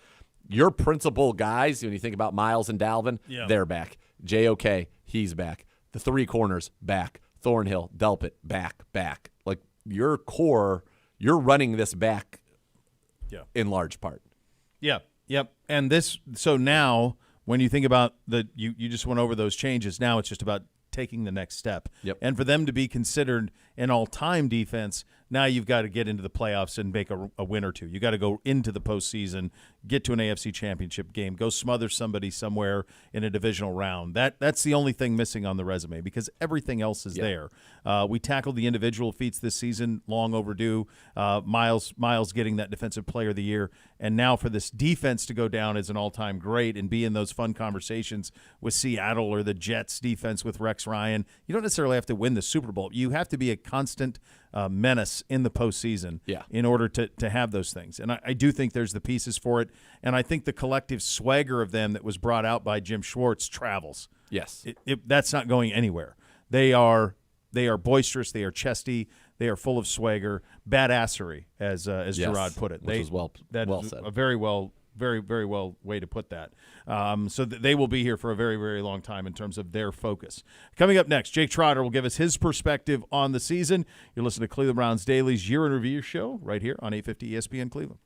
your principal guys, when you think about Miles and Dalvin, they're back. JOK, he's back. The three corners, back. Thornhill, Delpit, back. Like your core, you're running this back in large part. Yeah. Yep. And so now when you think about you just went over those changes, now it's just about taking the next step. Yep. And for them to be considered an all-time defense, now you've got to get into the playoffs and make a win or two. You got to go into the postseason, get to an AFC championship game, go smother somebody somewhere in a divisional round. That's the only thing missing on the resume because everything else is there. We tackled the individual feats this season, long overdue. Miles getting that Defensive Player of the Year, and now for this defense to go down as an all-time great and be in those fun conversations with Seattle or the Jets defense with Rex Ryan. You don't necessarily have to win the Super Bowl. You have to be a constant menace in the postseason in order to have those things. And I do think there's the pieces for it. And I think the collective swagger of them that was brought out by Jim Schwartz travels. Yes. That's not going anywhere. They are boisterous. They are chesty. They are full of swagger, badassery, as Gerard put it. Which was well said. A very well way to put that. So they will be here for a very, very long time in terms of their focus. Coming up next, Jake Trotter will give us his perspective on the season. You're listening to Cleveland Browns Daily's Year in Review show right here on 850 ESPN Cleveland.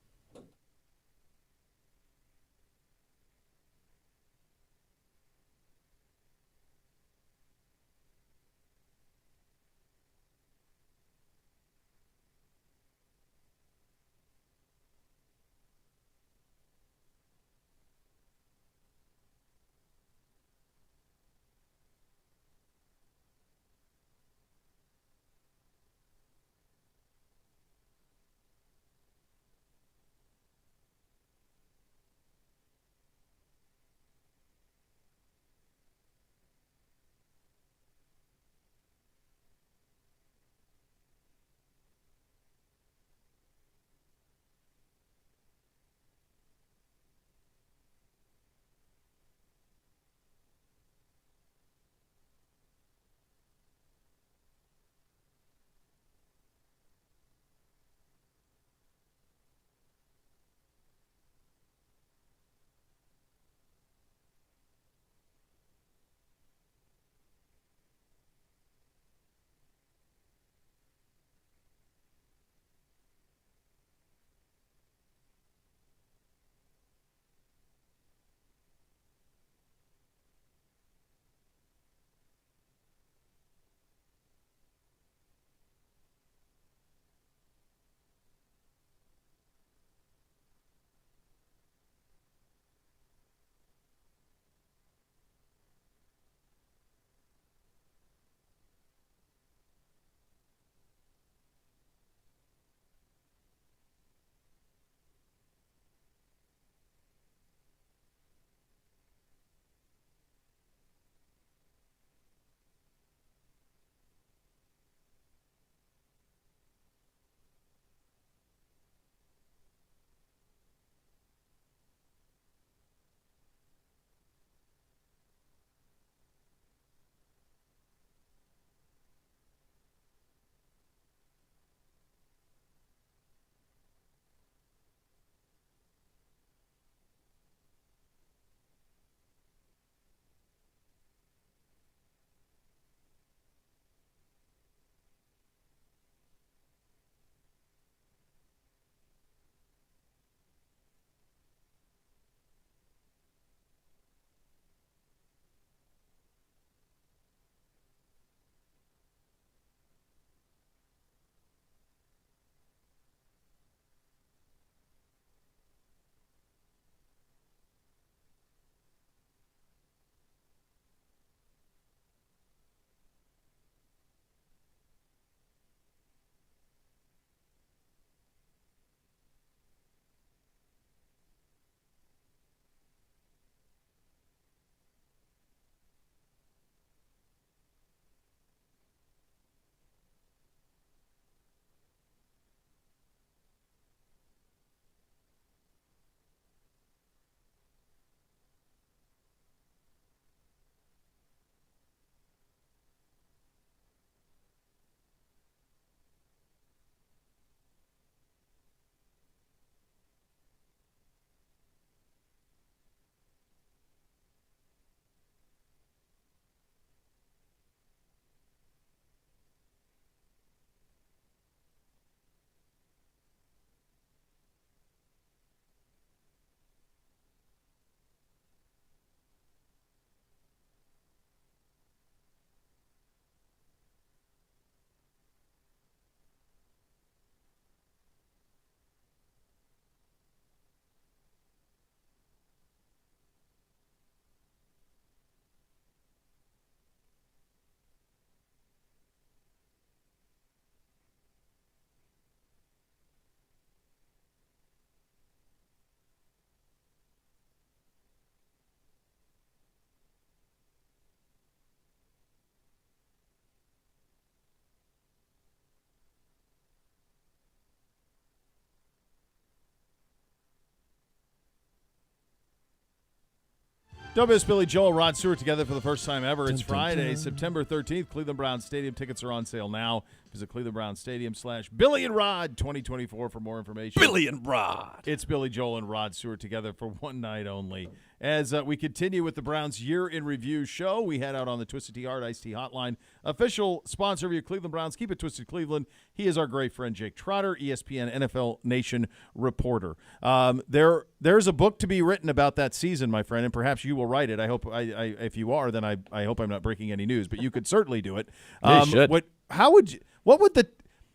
WS Billy Joel, Rod Stewart together for the first time ever. It's Friday, September 13th. Cleveland Browns Stadium tickets are on sale now. Visit Cleveland Browns Stadium /Billy and Rod 2024 for more information. Billy and Rod. It's Billy Joel and Rod Stewart together for one night only. As we continue with the Browns Year in Review show, we head out on the Twisted Tea Art Iced Tea Hotline. Official sponsor of your Cleveland Browns. Keep it twisted, Cleveland. He is our great friend, Jake Trotter, ESPN NFL Nation reporter. There's a book to be written about that season, my friend, and perhaps you will write it. I hope. If you are, then I hope I'm not breaking any news, but you could certainly do it. You should.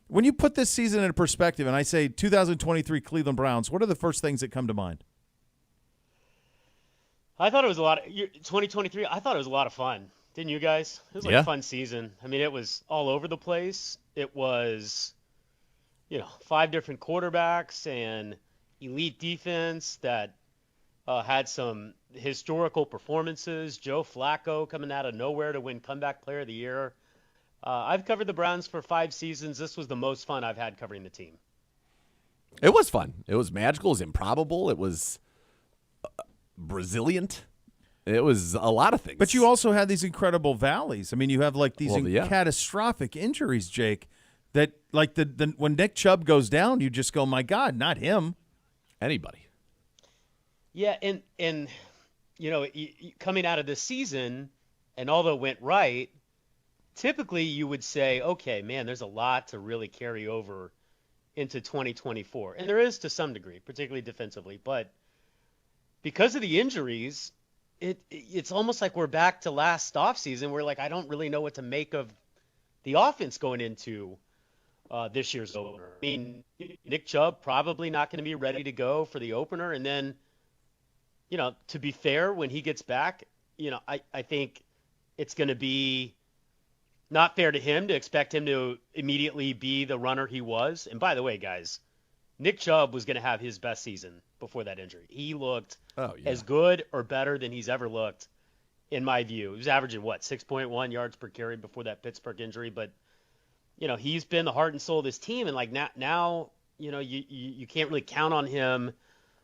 When you put this season into perspective, and I say 2023 Cleveland Browns, what are the first things that come to mind? I thought it was 2023. I thought it was a lot of fun. Didn't you guys? It was like a fun season. I mean, it was all over the place. It was, 5 different quarterbacks and elite defense that had some historical performances. Joe Flacco coming out of nowhere to win Comeback Player of the Year. I've covered the Browns for 5 seasons. This was the most fun I've had covering the team. It was fun. It was magical. It was improbable. It was Braziliant. It was a lot of things. But you also had these incredible valleys. I mean, you have like these catastrophic injuries, Jake, that like when Nick Chubb goes down, you just go, my God, not him. Anybody. Yeah, and coming out of this season, and although it went right, typically you would say, okay, man, there's a lot to really carry over into 2024. And there is to some degree, particularly defensively. But because of the injuries, it's almost like we're back to last offseason where, like, I don't really know what to make of the offense going into this year's opener. I mean, Nick Chubb probably not going to be ready to go for the opener. And then, to be fair, when he gets back, I think it's going to be not fair to him to expect him to immediately be the runner he was. And by the way, guys, Nick Chubb was going to have his best season before that injury. He looked as good or better than he's ever looked, in my view. He was averaging, 6.1 yards per carry before that Pittsburgh injury. But, he's been the heart and soul of this team. And, like, now you can't really count on him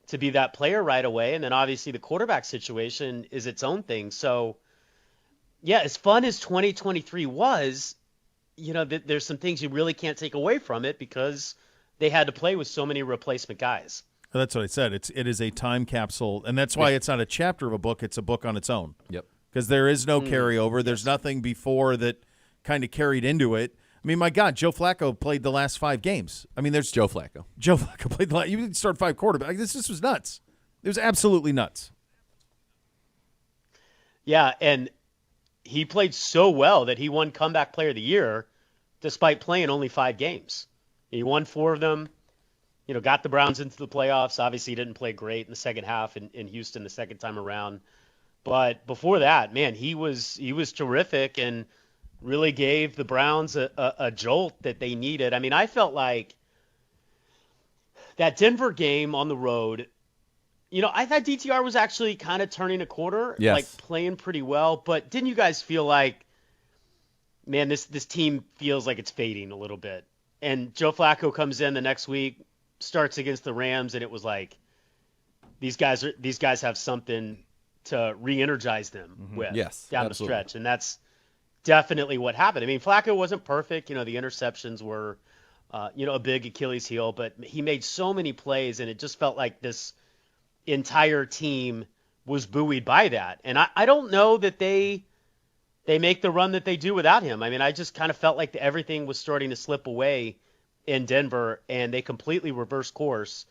to be that player right away. And then, obviously, the quarterback situation is its own thing. So, yeah, as fun as 2023 was, there's some things you really can't take away from it because they had to play with so many replacement guys. That's what I said. It is a time capsule, and that's why it's not a chapter of a book. It's a book on its own. Yep. Because there is no carryover. There's nothing before that kind of carried into it. I mean, my God, Joe Flacco played the last 5 games. I mean, there's Joe Flacco. Joe Flacco played the last. You didn't start 5 quarterbacks. This was nuts. It was absolutely nuts. Yeah, and he played so well that he won Comeback Player of the Year despite playing only 5 games. He won 4 of them, got the Browns into the playoffs. Obviously, he didn't play great in the second half in Houston the second time around. But before that, man, he was terrific and really gave the Browns a jolt that they needed. I mean, I felt like that Denver game on the road, I thought DTR was actually kind of turning a corner, like playing pretty well. But didn't you guys feel like, man, this team feels like it's fading a little bit? And Joe Flacco comes in the next week, starts against the Rams, and it was like these guys have something to re-energize them with down the stretch, and that's definitely what happened. I mean, Flacco wasn't perfect. The interceptions were, a big Achilles heel, but he made so many plays, and it just felt like this entire team was buoyed by that. And I don't know that they make the run that they do without him. I mean, I just kind of felt like everything was starting to slip away in Denver, and they completely reversed course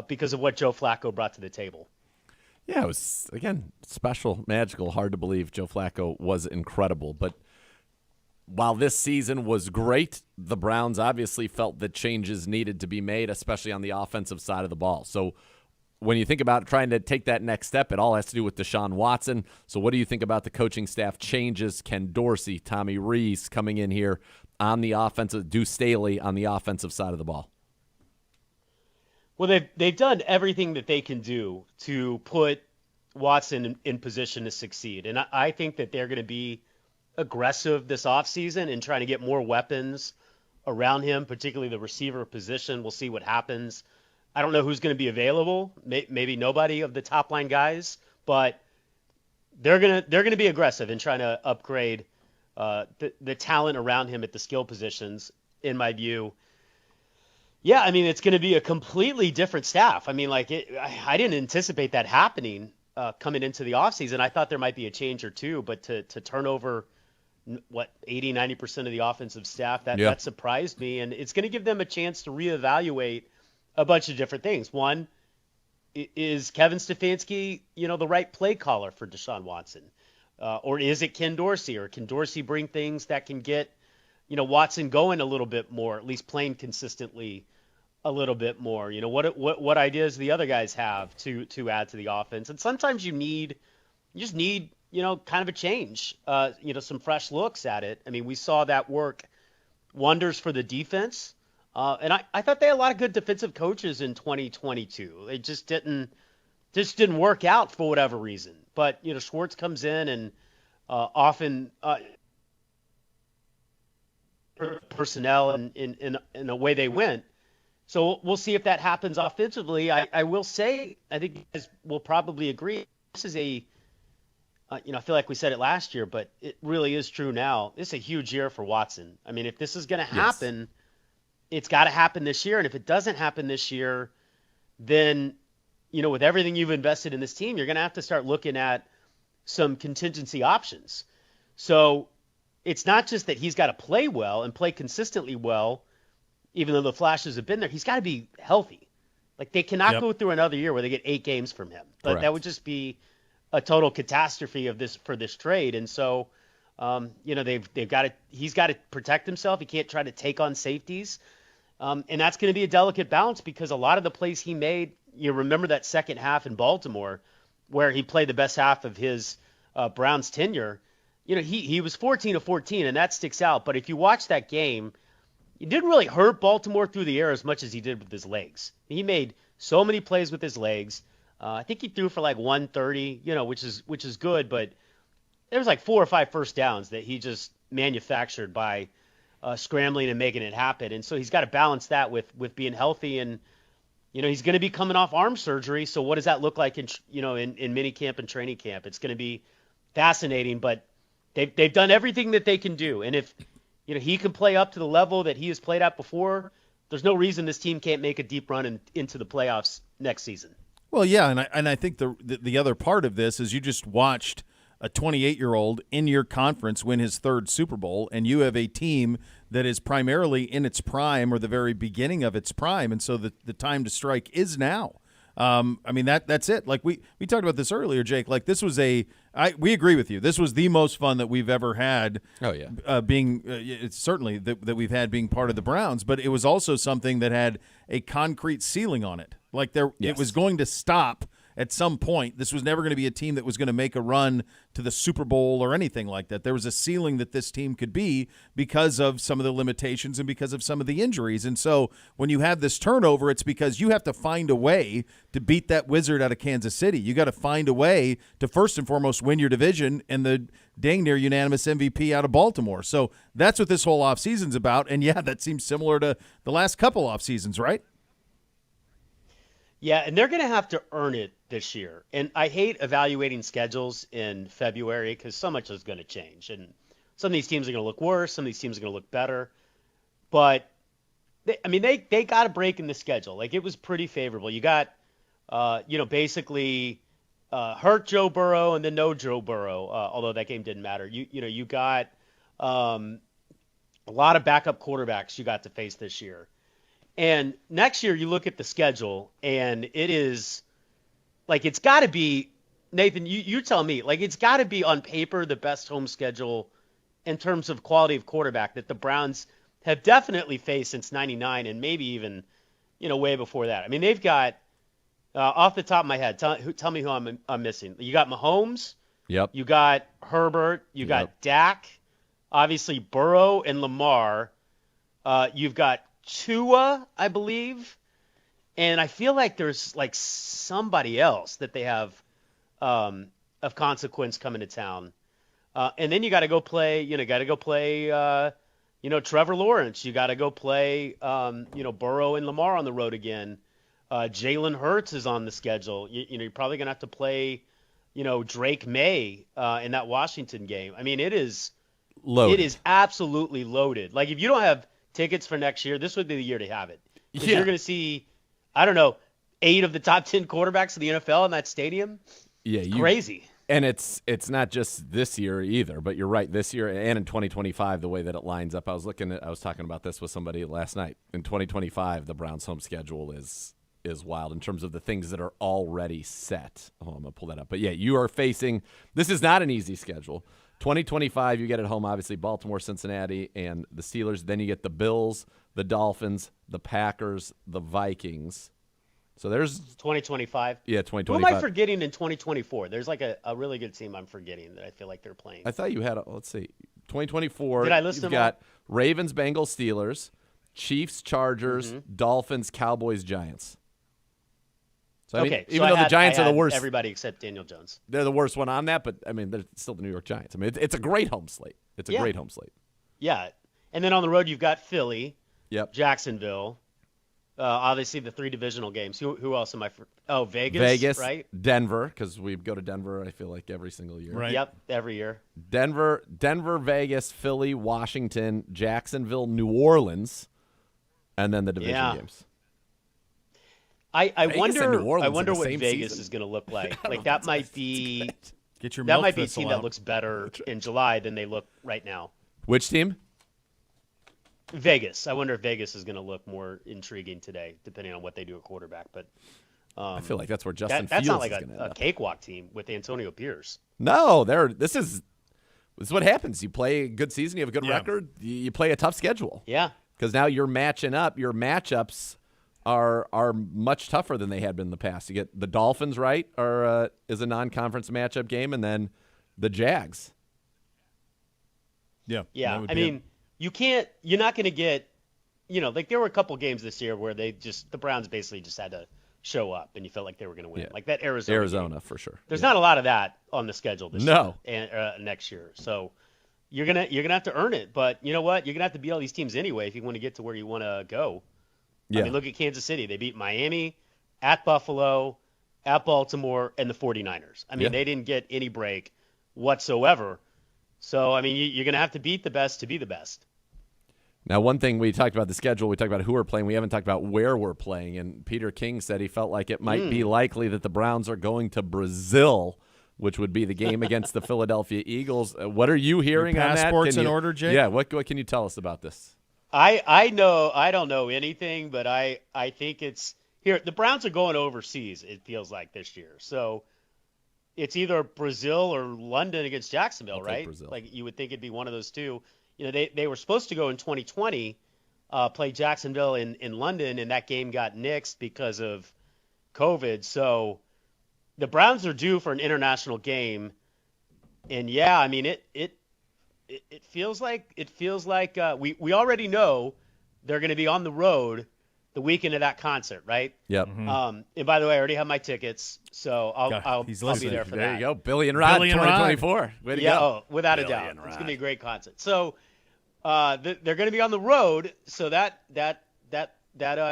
because of what Joe Flacco brought to the table. Yeah, it was, again, special, magical, hard to believe. Joe Flacco was incredible. But while this season was great, the Browns obviously felt that changes needed to be made, especially on the offensive side of the ball. So when you think about trying to take that next step, it all has to do with Deshaun Watson. So what do you think about the coaching staff changes? Ken Dorsey, Tommy Rees coming in here on the offensive, Deuce Staley on the offensive side of the ball? Well, they've done everything that they can do to put Watson in position to succeed. And I think that they're going to be aggressive this offseason and trying to get more weapons around him, particularly the receiver position. We'll see what happens. I don't know who's going to be available. Maybe nobody of the top line guys, but they're gonna be aggressive in trying to upgrade the talent around him at the skill positions, in my view. Yeah, I mean, it's going to be a completely different staff. I mean, I didn't anticipate that happening coming into the offseason. I thought there might be a change or two, but to turn over, 80-90% of the offensive staff, that surprised me. And it's going to give them a chance to reevaluate a bunch of different things. One, is Kevin Stefanski, the right play caller for Deshaun Watson? Or is it Ken Dorsey? Or can Dorsey bring things that can get, Watson going a little bit more, at least playing consistently a little bit more? What ideas the other guys have to add to the offense? And sometimes you just need, kind of a change, some fresh looks at it. I mean, we saw that work wonders for the defense. And I thought they had a lot of good defensive coaches in 2022. They just didn't work out for whatever reason. But, Schwartz comes in and often personnel and in a way they went. So we'll see if that happens offensively. I will say, I think you guys will probably agree, this is I feel like we said it last year, but it really is true now. This is a huge year for Watson. I mean, if this is going to happen, it's got to happen this year. And if it doesn't happen this year, then, with everything you've invested in this team, you're going to have to start looking at some contingency options. So it's not just that he's got to play well and play consistently well, even though the flashes have been there. He's got to be healthy. Like, they cannot go through another year where they get 8 games from him. But that would just be a total catastrophe for this trade. And so, he's got to protect himself. He can't try to take on safeties. And that's going to be a delicate balance because a lot of the plays he made, you remember that second half in Baltimore where he played the best half of his Browns tenure. He was 14 of 14, and that sticks out. But if you watch that game, he didn't really hurt Baltimore through the air as much as he did with his legs. He made so many plays with his legs. I think he threw for like 130, which is good, but there was like 4 or 5 first downs that he just manufactured by scrambling and making it happen. And so he's got to balance that with being healthy. And, he's going to be coming off arm surgery. So what does that look like in mini camp and training camp? It's going to be fascinating, but they've done everything that they can do. And if, he can play up to the level that he has played at before, there's no reason this team can't make a deep run into the playoffs next season. Well, yeah, and I think the other part of this is you just watched a 28-year-old in your conference win his 3rd Super Bowl, and you have a team that is primarily in its prime or the very beginning of its prime, and so the time to strike is now. I mean, that's it. Like we talked about this earlier, Jake. Like this was we agree with you. This was the most fun that we've ever had. Oh yeah. It's certainly that we've had being part of the Browns, but it was also something that had a concrete ceiling on it. Like it was going to stop at some point. This was never going to be a team that was going to make a run to the Super Bowl or anything like that. There was a ceiling that this team could be because of some of the limitations and because of some of the injuries. And so when you have this turnover, it's because you have to find a way to beat that wizard out of Kansas City. You got to find a way to first and foremost win your division and the dang near unanimous MVP out of Baltimore. So that's what this whole offseason's about. And yeah, that seems similar to the last couple off seasons, right? Yeah, and they're going to have to earn it this year. And I hate evaluating schedules in February because so much is going to change. And some of these teams are going to look worse. Some of these teams are going to look better. But, they got a break in the schedule. Like, it was pretty favorable. You got, basically hurt Joe Burrow and then no Joe Burrow, although that game didn't matter. You got a lot of backup quarterbacks you got to face this year. And next year you look at the schedule, and it is like it's got to be, Nathan, you tell me, like it's got to be on paper the best home schedule in terms of quality of quarterback that the Browns have definitely faced since '99 and maybe even, way before that. I mean, they've got, off the top of my head, tell me who I'm missing. You got Mahomes. Yep. You got Herbert. You got Dak. Obviously Burrow and Lamar. You've got Tua, I believe, and I feel like there's like somebody else that they have of consequence coming to town, and then you got to go play. Trevor Lawrence. You got to go play. Burrow and Lamar on the road again. Jalen Hurts is on the schedule. You're probably gonna have to play Drake May in that Washington game. I mean, it is Loaded. absolutely loaded. Like, if you don't have tickets for next year, this would be the year to have it. Because you're going to see, I don't know, 8 of the top 10 quarterbacks in the NFL in that stadium. Yeah, Crazy. And it's not just this year either, but you're right, this year and in 2025, the way that it lines up. I was talking about this with somebody last night. In 2025, the Browns' home schedule is wild in terms of the things that are already set. Oh, I'm going to pull that up. But, yeah, you are facing – this is not an easy schedule. 2025, you get at home, obviously, Baltimore, Cincinnati, and the Steelers. Then you get the Bills, the Dolphins, the Packers, the Vikings. So there's 2025. Yeah, 2025. Who am I forgetting in 2024? There's like a really good team I'm forgetting that I feel like they're playing. I thought you had let's see. 2024. Did I list you've them got all? Ravens, Bengals, Steelers, Chiefs, Chargers, Dolphins, Cowboys, Giants. So I mean, Okay, even though the Giants are the worst, everybody except Daniel Jones. they're the worst one on that, but I mean, they're still the New York Giants. I mean, it's a great home slate. It's a great home slate. Yeah, and then on the road you've got Philly, Yep. Jacksonville, obviously the 3 divisional games. Who else am I? Vegas. Vegas, right? Denver, because we go to Denver. I feel like every single year. Right. Yep, every year. Denver, Vegas, Philly, Washington, Jacksonville, New Orleans, and then the division games. I Vegas and wonder. New Orleans I in wonder the what same Vegas season. is going to look like. Like that might be. Get your That milk might be a thistle team out. that looks better in July than they look right now. Which team? Vegas. I wonder if Vegas is going to look more intriguing today, depending on what they do at quarterback. But I feel like that's where Justin that's Fields not like is going to end a up. cakewalk team with Antonio Pierce. No, this is what happens. You play a good season, you have a good record, you play a tough schedule. Yeah. Because now you're matching up. Your matchups are much tougher than they had been in the past. You get the Dolphins, right, is a non-conference matchup game, and then the Jags. Yeah. Yeah. that would I be mean, you're not going to get, like there were a couple games this year where the Browns basically just had to show up and you felt like they were going to win. Yeah. Like that Arizona game. for sure. There's not a lot of that on the schedule this No. year and next year. So you're gonna have to earn it. But you know what? You're gonna have to beat all these teams anyway if you want to get to where you want to go. Yeah. I mean, look at Kansas City. They beat Miami, at Buffalo, at Baltimore, and the 49ers. I mean, they didn't get any break whatsoever. So, I mean, you're going to have to beat the best to be the best. Now, one thing we talked about the schedule, we talked about who we're playing. We haven't talked about where we're playing. And Peter King said he felt like it might be likely that the Browns are going to Brazil, which would be the game against the Philadelphia Eagles. What are you hearing on that? passports in order, Jake? Yeah, what can you tell us about this? I don't know anything, but I think it's here. The Browns are going overseas, it feels like this year. So it's either Brazil or London against Jacksonville, I'll take right? Brazil. Like you would think it'd be one of those two. They were supposed to go in 2020, play Jacksonville in London, and that game got nixed because of COVID. So the Browns are due for an international game, and yeah, I mean it feels like we already know they're going to be on the road the weekend of that concert, right? Yep. And by the way, I already have my tickets, so I'll he's be listening. there for There that. you go. Billy and Rod, Billy and Rod. 2024. Way to Yeah, go. without a Billy doubt, and it's Rod. gonna be a great concert. So they're going to be on the road, so that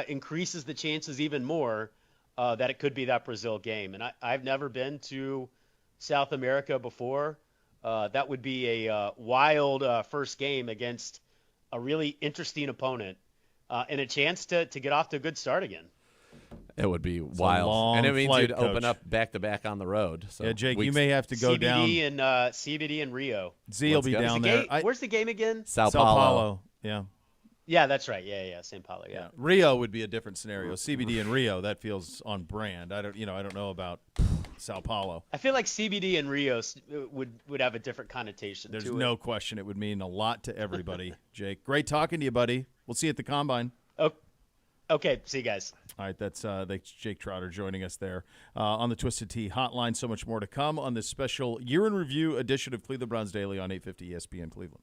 increases the chances even more that it could be that Brazil game. And I've never been to South America before. That would be a wild first game against a really interesting opponent and a chance to get off to a good start again. It would be wild. long And it means flight, you'd open Coach. up back-to-back on the road. So Yeah, Jake, you weeks- may have to go down. CBD and Rio. Z will Let's be go. down The there. game, where's the game again? Sao Sao Paulo. Paulo. Yeah. Yeah, that's right. Yeah, St. Paulo. Yeah. Rio would be a different scenario. CBD in Rio, that feels on brand. I don't know about Sao Paulo. I feel like CBD and Rio would have a different connotation. There's to no it. question it would mean a lot to everybody. Jake, great talking to you, buddy. We'll see you at the Combine. Oh, okay, see you guys. All right, that's Jake Trotter joining us there on the Twisted Tea Hotline. So much more to come on this special year in review edition of Cleveland Browns Daily on 850 ESPN Cleveland.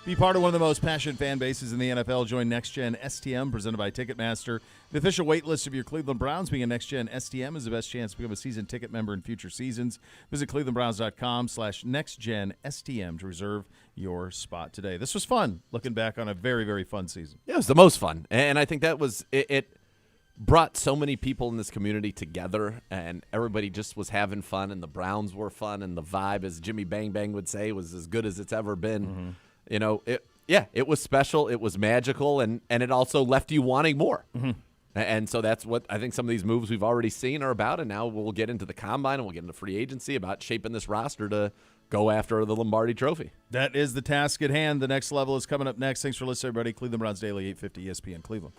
Be part of one of the most passionate fan bases in the NFL. Join Next Gen STM, presented by Ticketmaster. The official wait list of your Cleveland Browns. Being a Next Gen STM is the best chance to become a season ticket member in future seasons. Visit clevelandbrowns.com/nextgenstm to reserve your spot today. This was fun, looking back on a very, very fun season. Yeah, it was the most fun. And I think that was it brought so many people in this community together, and everybody just was having fun, and the Browns were fun, and the vibe, as Jimmy Bang Bang would say, was as good as it's ever been. Mm-hmm. You know, it was special, it was magical, and it also left you wanting more. Mm-hmm. And so that's what I think some of these moves we've already seen are about, and now we'll get into the combine and we'll get into free agency about shaping this roster to go after the Lombardi Trophy. That is the task at hand. The next level is coming up next. Thanks for listening, everybody. Cleveland Browns Daily, 850 ESPN Cleveland.